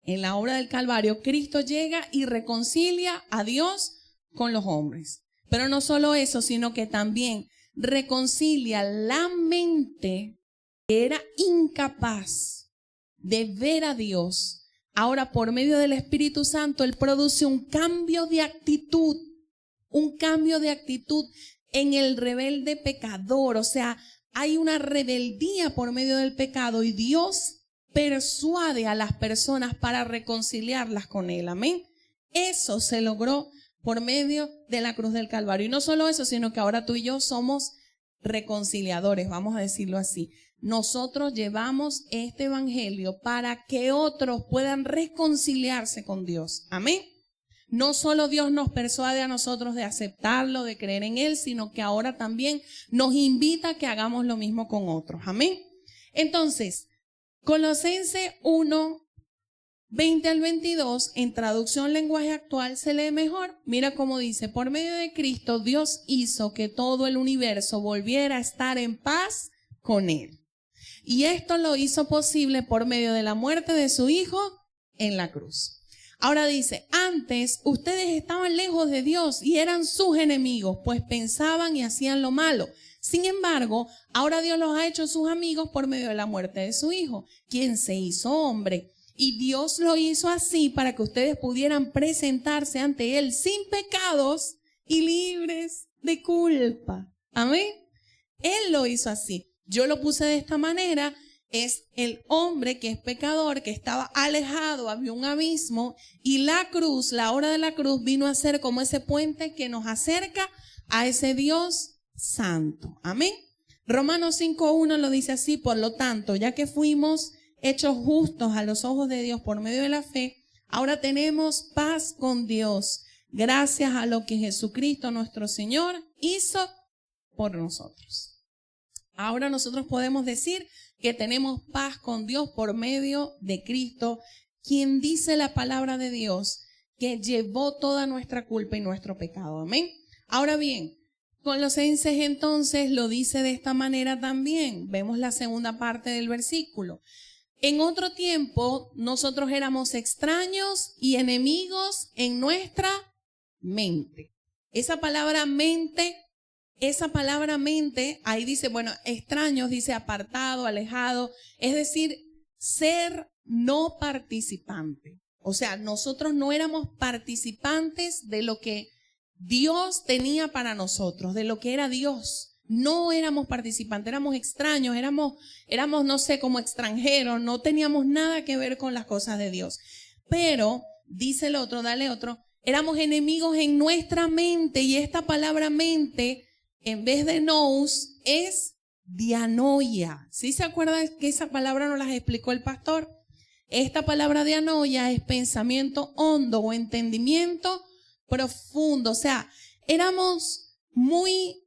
en la obra del Calvario, Cristo llega y reconcilia a Dios con los hombres. Pero no solo eso, sino que también reconcilia la mente que era incapaz de ver a Dios. Ahora, por medio del Espíritu Santo, Él produce un cambio de actitud en el rebelde pecador. O sea, hay una rebeldía por medio del pecado y Dios persuade a las personas para reconciliarlas con Él. Amén. Eso se logró por medio de la cruz del Calvario. Y no solo eso, sino que ahora tú y yo somos reconciliadores, vamos a decirlo así. Nosotros llevamos este evangelio para que otros puedan reconciliarse con Dios. Amén. No solo Dios nos persuade a nosotros de aceptarlo, de creer en Él, sino que ahora también nos invita a que hagamos lo mismo con otros. Amén. Entonces, Colosenses 1, 20 al 22, en traducción lenguaje actual, se lee mejor. Mira cómo dice: por medio de Cristo, Dios hizo que todo el universo volviera a estar en paz con Él. Y esto lo hizo posible por medio de la muerte de su Hijo en la cruz. Ahora dice, antes ustedes estaban lejos de Dios y eran sus enemigos, pues pensaban y hacían lo malo. Sin embargo, ahora Dios los ha hecho sus amigos por medio de la muerte de su Hijo, quien se hizo hombre. Y Dios lo hizo así para que ustedes pudieran presentarse ante Él sin pecados y libres de culpa. Amén. Él lo hizo así. Yo lo puse de esta manera. Es el hombre que es pecador, que estaba alejado, había un abismo, y la cruz, la hora de la cruz, vino a ser como ese puente que nos acerca a ese Dios santo. Amén. Romanos 5:1 lo dice así: por lo tanto, ya que fuimos hechos justos a los ojos de Dios por medio de la fe, ahora tenemos paz con Dios, gracias a lo que Jesucristo nuestro Señor hizo por nosotros. Ahora nosotros podemos decir que tenemos paz con Dios por medio de Cristo, quien dice la palabra de Dios, que llevó toda nuestra culpa y nuestro pecado. Amén. Ahora bien, Colosenses entonces lo dice de esta manera también. Vemos la segunda parte del versículo. En otro tiempo nosotros éramos extraños y enemigos en nuestra mente. Esa palabra mente, ahí dice, bueno, extraños, dice apartado, alejado, es decir, ser no participante. O sea, nosotros no éramos participantes de lo que Dios tenía para nosotros, de lo que era Dios. No éramos participantes, éramos extraños, éramos, no sé, como extranjeros, no teníamos nada que ver con las cosas de Dios. Pero, dice el otro, dale otro, éramos enemigos en nuestra mente, y esta palabra mente, en vez de nous, es dianoia. ¿Sí se acuerdan que esa palabra nos la explicó el pastor? Esta palabra dianoia es pensamiento hondo o entendimiento profundo. O sea, éramos muy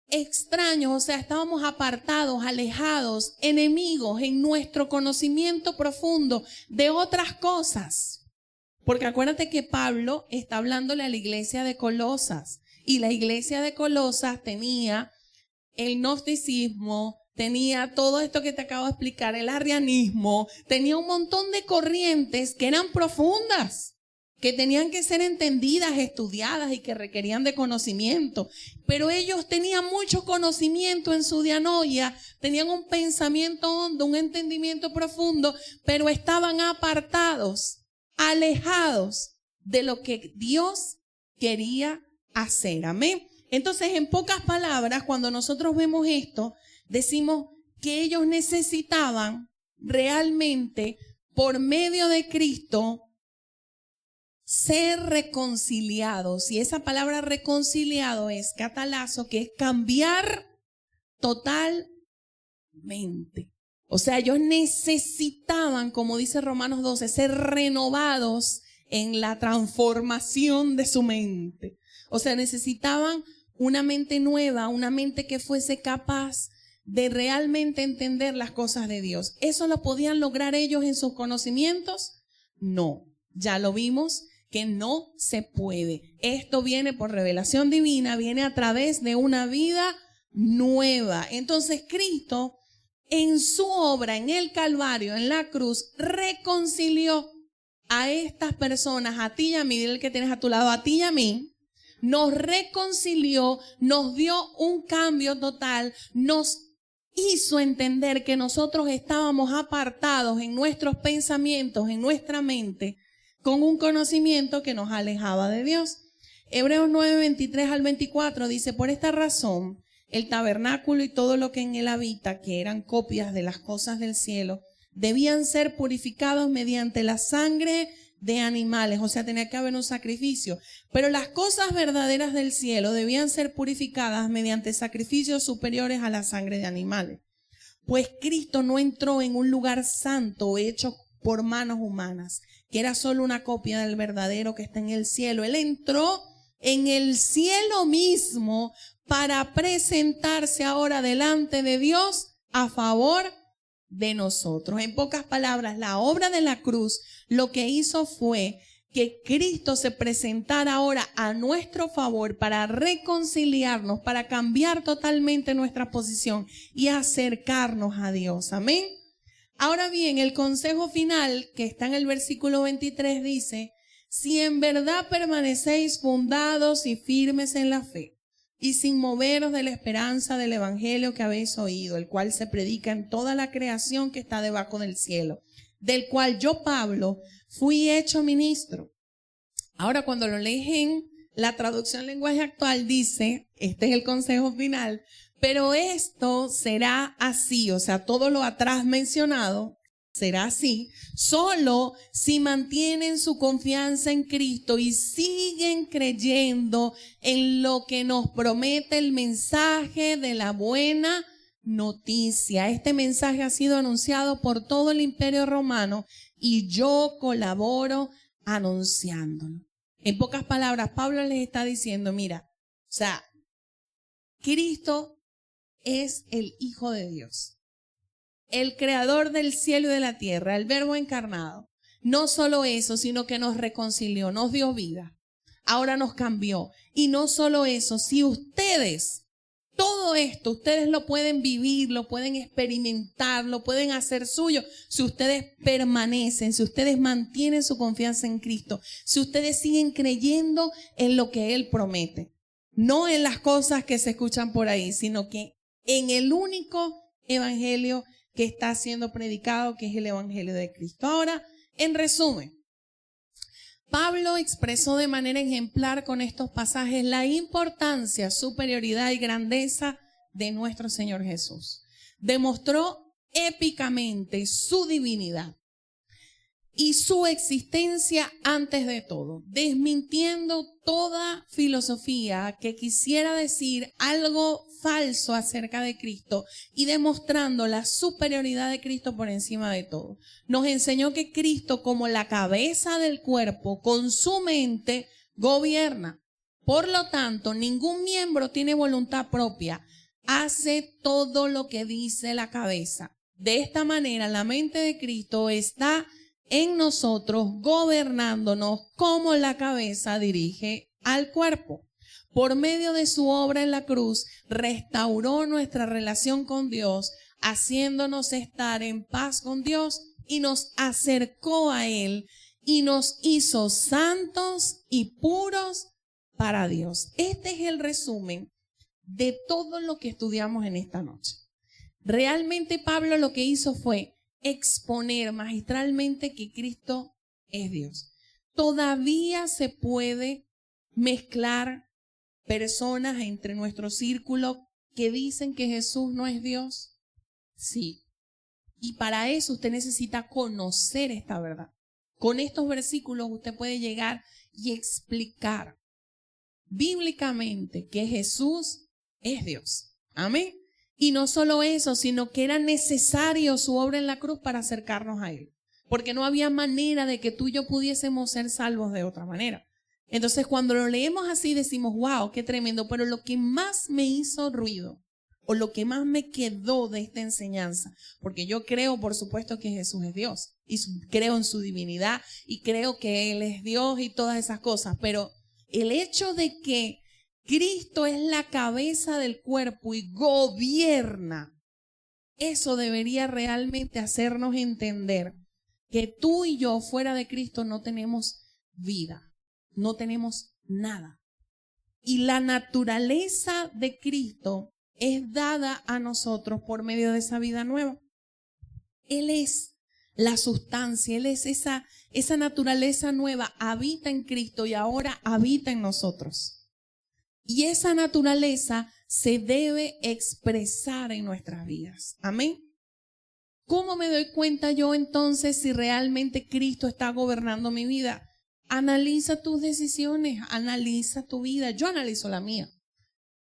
extraños, o sea, estábamos apartados, alejados, enemigos en nuestro conocimiento profundo de otras cosas. Porque acuérdate que Pablo está hablándole a la iglesia de Colosas. Y la iglesia de Colosas tenía el gnosticismo, tenía todo esto que te acabo de explicar, el arrianismo, tenía un montón de corrientes que eran profundas, que tenían que ser entendidas, estudiadas y que requerían de conocimiento. Pero ellos tenían mucho conocimiento en su dianoia, tenían un pensamiento hondo, un entendimiento profundo, pero estaban apartados, alejados de lo que Dios quería hacer. Amén. Entonces, en pocas palabras, cuando nosotros vemos esto, decimos que ellos necesitaban realmente, por medio de Cristo, ser reconciliados. Y esa palabra reconciliado es catalazo, que es cambiar totalmente. O sea, ellos necesitaban, como dice Romanos 12, ser renovados en la transformación de su mente. O sea, necesitaban una mente nueva, una mente que fuese capaz de realmente entender las cosas de Dios. ¿Eso lo podían lograr ellos en sus conocimientos? No, ya lo vimos que no se puede. Esto viene por revelación divina, viene a través de una vida nueva. Entonces Cristo, en su obra, en el Calvario, en la cruz, reconcilió a estas personas, a ti y a mí, dile el que tienes a tu lado, a ti y a mí, nos reconcilió, nos dio un cambio total, nos hizo entender que nosotros estábamos apartados en nuestros pensamientos, en nuestra mente, con un conocimiento que nos alejaba de Dios. Hebreos 9, 23 al 24 dice, por esta razón, el tabernáculo y todo lo que en él habita, que eran copias de las cosas del cielo, debían ser purificados mediante la sangre de animales, o sea, tenía que haber un sacrificio. Pero las cosas verdaderas del cielo debían ser purificadas mediante sacrificios superiores a la sangre de animales. Pues Cristo no entró en un lugar santo hecho por manos humanas, que era solo una copia del verdadero que está en el cielo. Él entró en el cielo mismo para presentarse ahora delante de Dios a favor de nosotros. En pocas palabras, la obra de la cruz lo que hizo fue que Cristo se presentara ahora a nuestro favor para reconciliarnos, para cambiar totalmente nuestra posición y acercarnos a Dios. Amén. Ahora bien, el consejo final que está en el versículo 23 dice, si en verdad permanecéis fundados y firmes en la fe, y sin moveros de la esperanza del evangelio que habéis oído, el cual se predica en toda la creación que está debajo del cielo, del cual yo, Pablo, fui hecho ministro. Ahora, cuando lo lees en la traducción lenguaje actual, dice, este es el consejo final, pero esto será así, o sea, todo lo atrás mencionado será así, solo si mantienen su confianza en Cristo y siguen creyendo en lo que nos promete el mensaje de la buena noticia. Este mensaje ha sido anunciado por todo el Imperio Romano y yo colaboro anunciándolo. En pocas palabras, Pablo les está diciendo, mira, o sea, Cristo es el Hijo de Dios, el creador del cielo y de la tierra, el Verbo encarnado. No solo eso, sino que nos reconcilió, nos dio vida, ahora nos cambió. Y no solo eso, si ustedes, todo esto, ustedes lo pueden vivir, lo pueden experimentar, lo pueden hacer suyo, si ustedes permanecen, si ustedes mantienen su confianza en Cristo, si ustedes siguen creyendo en lo que Él promete. No en las cosas que se escuchan por ahí, sino que en el único evangelio que está siendo predicado, que es el evangelio de Cristo. Ahora, en resumen, Pablo expresó de manera ejemplar con estos pasajes la importancia, superioridad y grandeza de nuestro Señor Jesús. Demostró épicamente su divinidad y su existencia antes de todo, desmintiendo toda filosofía que quisiera decir algo falso acerca de Cristo y demostrando la superioridad de Cristo por encima de todo. Nos enseñó que Cristo, como la cabeza del cuerpo, con su mente gobierna. Por lo tanto, ningún miembro tiene voluntad propia, hace todo lo que dice la cabeza. De esta manera, la mente de Cristo está en nosotros, gobernándonos como la cabeza dirige al cuerpo. Por medio de su obra en la cruz, restauró nuestra relación con Dios, haciéndonos estar en paz con Dios y nos acercó a Él y nos hizo santos y puros para Dios. Este es el resumen de todo lo que estudiamos en esta noche. Realmente Pablo lo que hizo fue exponer magistralmente que Cristo es Dios. Todavía se puede mezclar personas entre nuestro círculo que dicen que Jesús no es Dios. Sí. Y para eso usted necesita conocer esta verdad. Con estos versículos usted puede llegar y explicar bíblicamente que Jesús es Dios. Amén. Y no solo eso, sino que era necesario su obra en la cruz para acercarnos a Él. Porque no había manera de que tú y yo pudiésemos ser salvos de otra manera. Entonces, cuando lo leemos así, decimos, wow, qué tremendo. Pero lo que más me hizo ruido, o lo que más me quedó de esta enseñanza, porque yo creo, por supuesto, que Jesús es Dios. Y creo en su divinidad, y creo que Él es Dios y todas esas cosas. Pero el hecho de que Cristo es la cabeza del cuerpo y gobierna, eso debería realmente hacernos entender que tú y yo fuera de Cristo no tenemos vida, no tenemos nada. Y la naturaleza de Cristo es dada a nosotros por medio de esa vida nueva. Él es la sustancia, Él es esa naturaleza nueva, habita en Cristo y ahora habita en nosotros. Y esa naturaleza se debe expresar en nuestras vidas. Amén. ¿Cómo me doy cuenta yo entonces si realmente Cristo está gobernando mi vida? Analiza tus decisiones, analiza tu vida. Yo analizo la mía.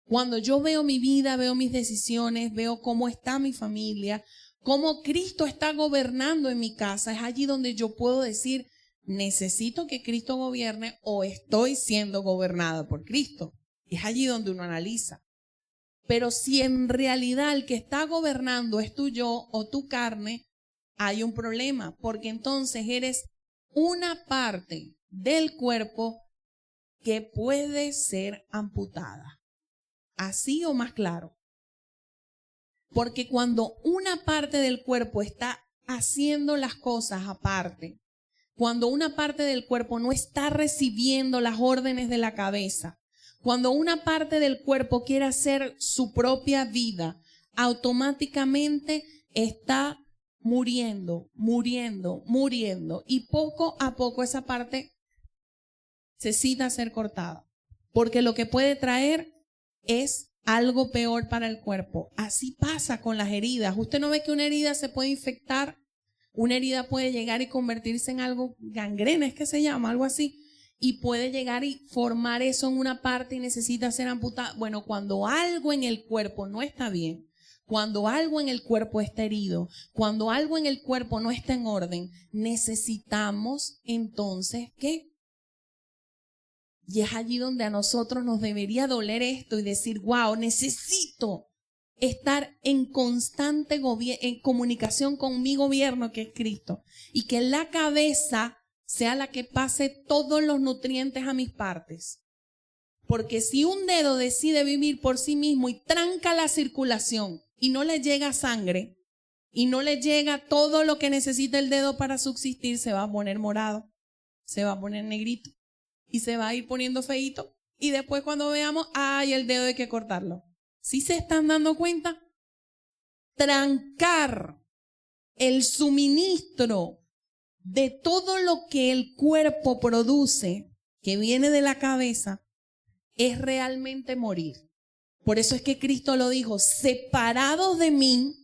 Cuando yo veo mi vida, veo mis decisiones, veo cómo está mi familia, cómo Cristo está gobernando en mi casa, es allí donde yo puedo decir, necesito que Cristo gobierne o estoy siendo gobernada por Cristo. Es allí donde uno analiza. Pero si en realidad el que está gobernando es tu yo o tu carne, hay un problema, porque entonces eres una parte del cuerpo que puede ser amputada. Así o más claro. Porque cuando una parte del cuerpo está haciendo las cosas aparte, cuando una parte del cuerpo no está recibiendo las órdenes de la cabeza, cuando una parte del cuerpo quiere hacer su propia vida, automáticamente está muriendo, muriendo, muriendo. Y poco a poco esa parte necesita ser cortada, porque lo que puede traer es algo peor para el cuerpo. Así pasa con las heridas. Usted no ve que una herida se puede infectar, una herida puede llegar y convertirse en algo, gangrena es que se llama, algo así, y puede llegar y formar eso en una parte y necesita ser amputada. Bueno, cuando algo en el cuerpo no está bien, cuando algo en el cuerpo está herido, cuando algo en el cuerpo no está en orden, necesitamos entonces, ¿qué? Y es allí donde a nosotros nos debería doler esto y decir, wow, necesito estar en constante en comunicación con mi gobierno, que es Cristo, y que la cabeza sea la que pase todos los nutrientes a mis partes. Porque si un dedo decide vivir por sí mismo y tranca la circulación y no le llega sangre y no le llega todo lo que necesita el dedo para subsistir, se va a poner morado, se va a poner negrito y se va a ir poniendo feíto. Y después cuando veamos, ay, el dedo hay que cortarlo. ¿Sí se están dando cuenta? Trancar el suministro de todo lo que el cuerpo produce, que viene de la cabeza, es realmente morir. Por eso es que Cristo lo dijo, separados de mí,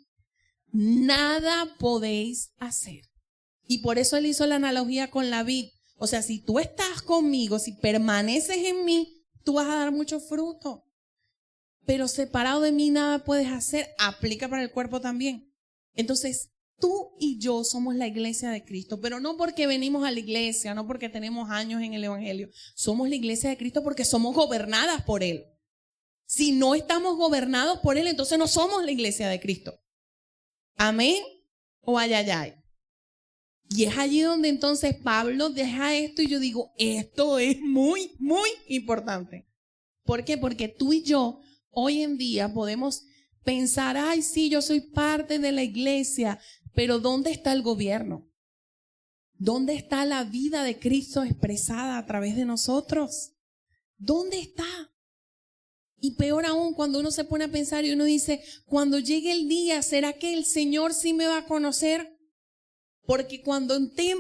nada podéis hacer. Y por eso Él hizo la analogía con la vid. O sea, si tú estás conmigo, si permaneces en mí, tú vas a dar mucho fruto. Pero separado de mí nada puedes hacer. Aplica para el cuerpo también. Entonces, tú y yo somos la iglesia de Cristo, pero no porque venimos a la iglesia, no porque tenemos años en el evangelio. Somos la iglesia de Cristo porque somos gobernadas por Él. Si no estamos gobernados por Él, entonces no somos la iglesia de Cristo. Amén o ayayay. Y es allí donde entonces Pablo deja esto y yo digo, esto es muy, muy importante. ¿Por qué? Porque tú y yo hoy en día podemos pensar, ay, sí, yo soy parte de la iglesia, pero ¿dónde está el gobierno? ¿Dónde está la vida de Cristo expresada a través de nosotros? ¿Dónde está? Y peor aún, cuando uno se pone a pensar y uno dice, cuando llegue el día, ¿será que el Señor sí me va a conocer? Porque cuando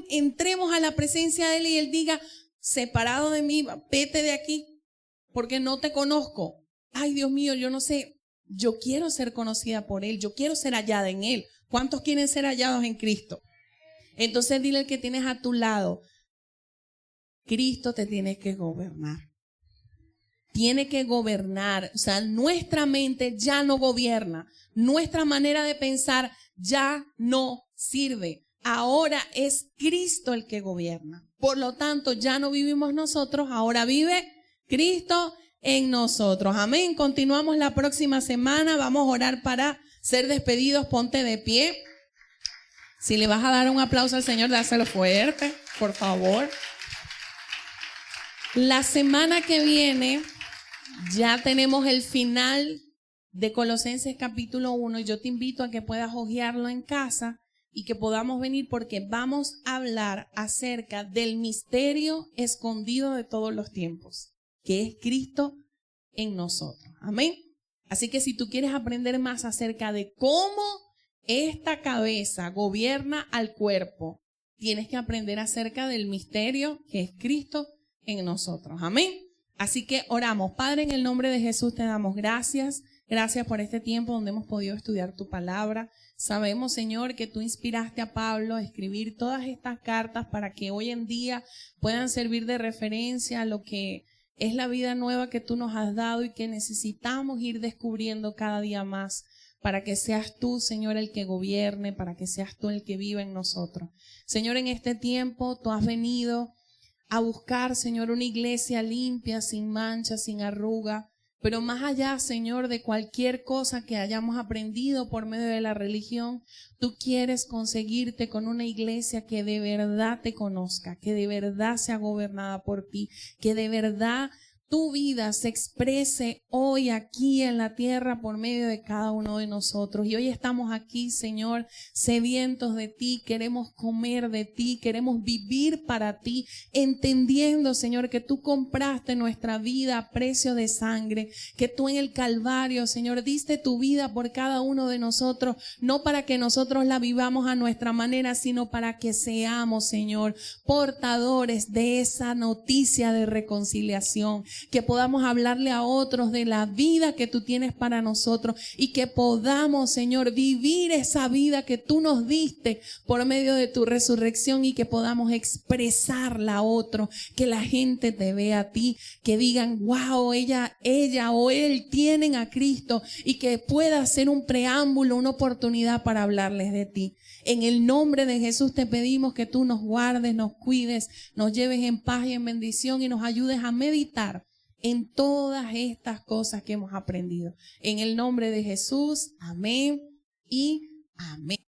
entremos a la presencia de Él y Él diga, separado de mí, vete de aquí, porque no te conozco. Ay, Dios mío, yo no sé, yo quiero ser conocida por Él, yo quiero ser hallada en Él. ¿Cuántos quieren ser hallados en Cristo? Entonces dile al que tienes a tu lado, Cristo te tiene que gobernar. Tiene que gobernar, o sea, nuestra mente ya no gobierna, nuestra manera de pensar ya no sirve. Ahora es Cristo el que gobierna. Por lo tanto, ya no vivimos nosotros, ahora vive Cristo en nosotros. Amén. Continuamos la próxima semana. Vamos a orar para ser despedidos. Ponte de pie. Si le vas a dar un aplauso al Señor, dáselo fuerte, por favor. La semana que viene ya tenemos el final de Colosenses capítulo 1 y yo te invito a que puedas hojearlo en casa y que podamos venir porque vamos a hablar acerca del misterio escondido de todos los tiempos, que es Cristo en nosotros. Amén. Así que si tú quieres aprender más acerca de cómo esta cabeza gobierna al cuerpo, tienes que aprender acerca del misterio que es Cristo en nosotros. Amén. Así que oramos. Padre, en el nombre de Jesús te damos gracias. Gracias por este tiempo donde hemos podido estudiar tu palabra. Sabemos, Señor, que tú inspiraste a Pablo a escribir todas estas cartas para que hoy en día puedan servir de referencia a lo que es la vida nueva que tú nos has dado y que necesitamos ir descubriendo cada día más para que seas tú, Señor, el que gobierne, para que seas tú el que viva en nosotros. Señor, en este tiempo tú has venido a buscar, Señor, una iglesia limpia, sin mancha, sin arruga, pero más allá, Señor, de cualquier cosa que hayamos aprendido por medio de la religión, tú quieres conseguirte con una iglesia que de verdad te conozca, que de verdad sea gobernada por ti, que de verdad tu vida se exprese hoy aquí en la tierra por medio de cada uno de nosotros. Y hoy estamos aquí, Señor, sedientos de ti, queremos comer de ti, queremos vivir para ti, entendiendo, Señor, que tú compraste nuestra vida a precio de sangre, que tú en el Calvario, Señor, diste tu vida por cada uno de nosotros, no para que nosotros la vivamos a nuestra manera, sino para que seamos, Señor, portadores de esa noticia de reconciliación, que podamos hablarle a otros de la vida que tú tienes para nosotros y que podamos, Señor, vivir esa vida que tú nos diste por medio de tu resurrección y que podamos expresarla a otros, que la gente te vea a ti, que digan, wow, ella o él tienen a Cristo, y que pueda ser un preámbulo, una oportunidad para hablarles de ti. En el nombre de Jesús te pedimos que tú nos guardes, nos cuides, nos lleves en paz y en bendición y nos ayudes a meditar en todas estas cosas que hemos aprendido. En el nombre de Jesús, amén y amén.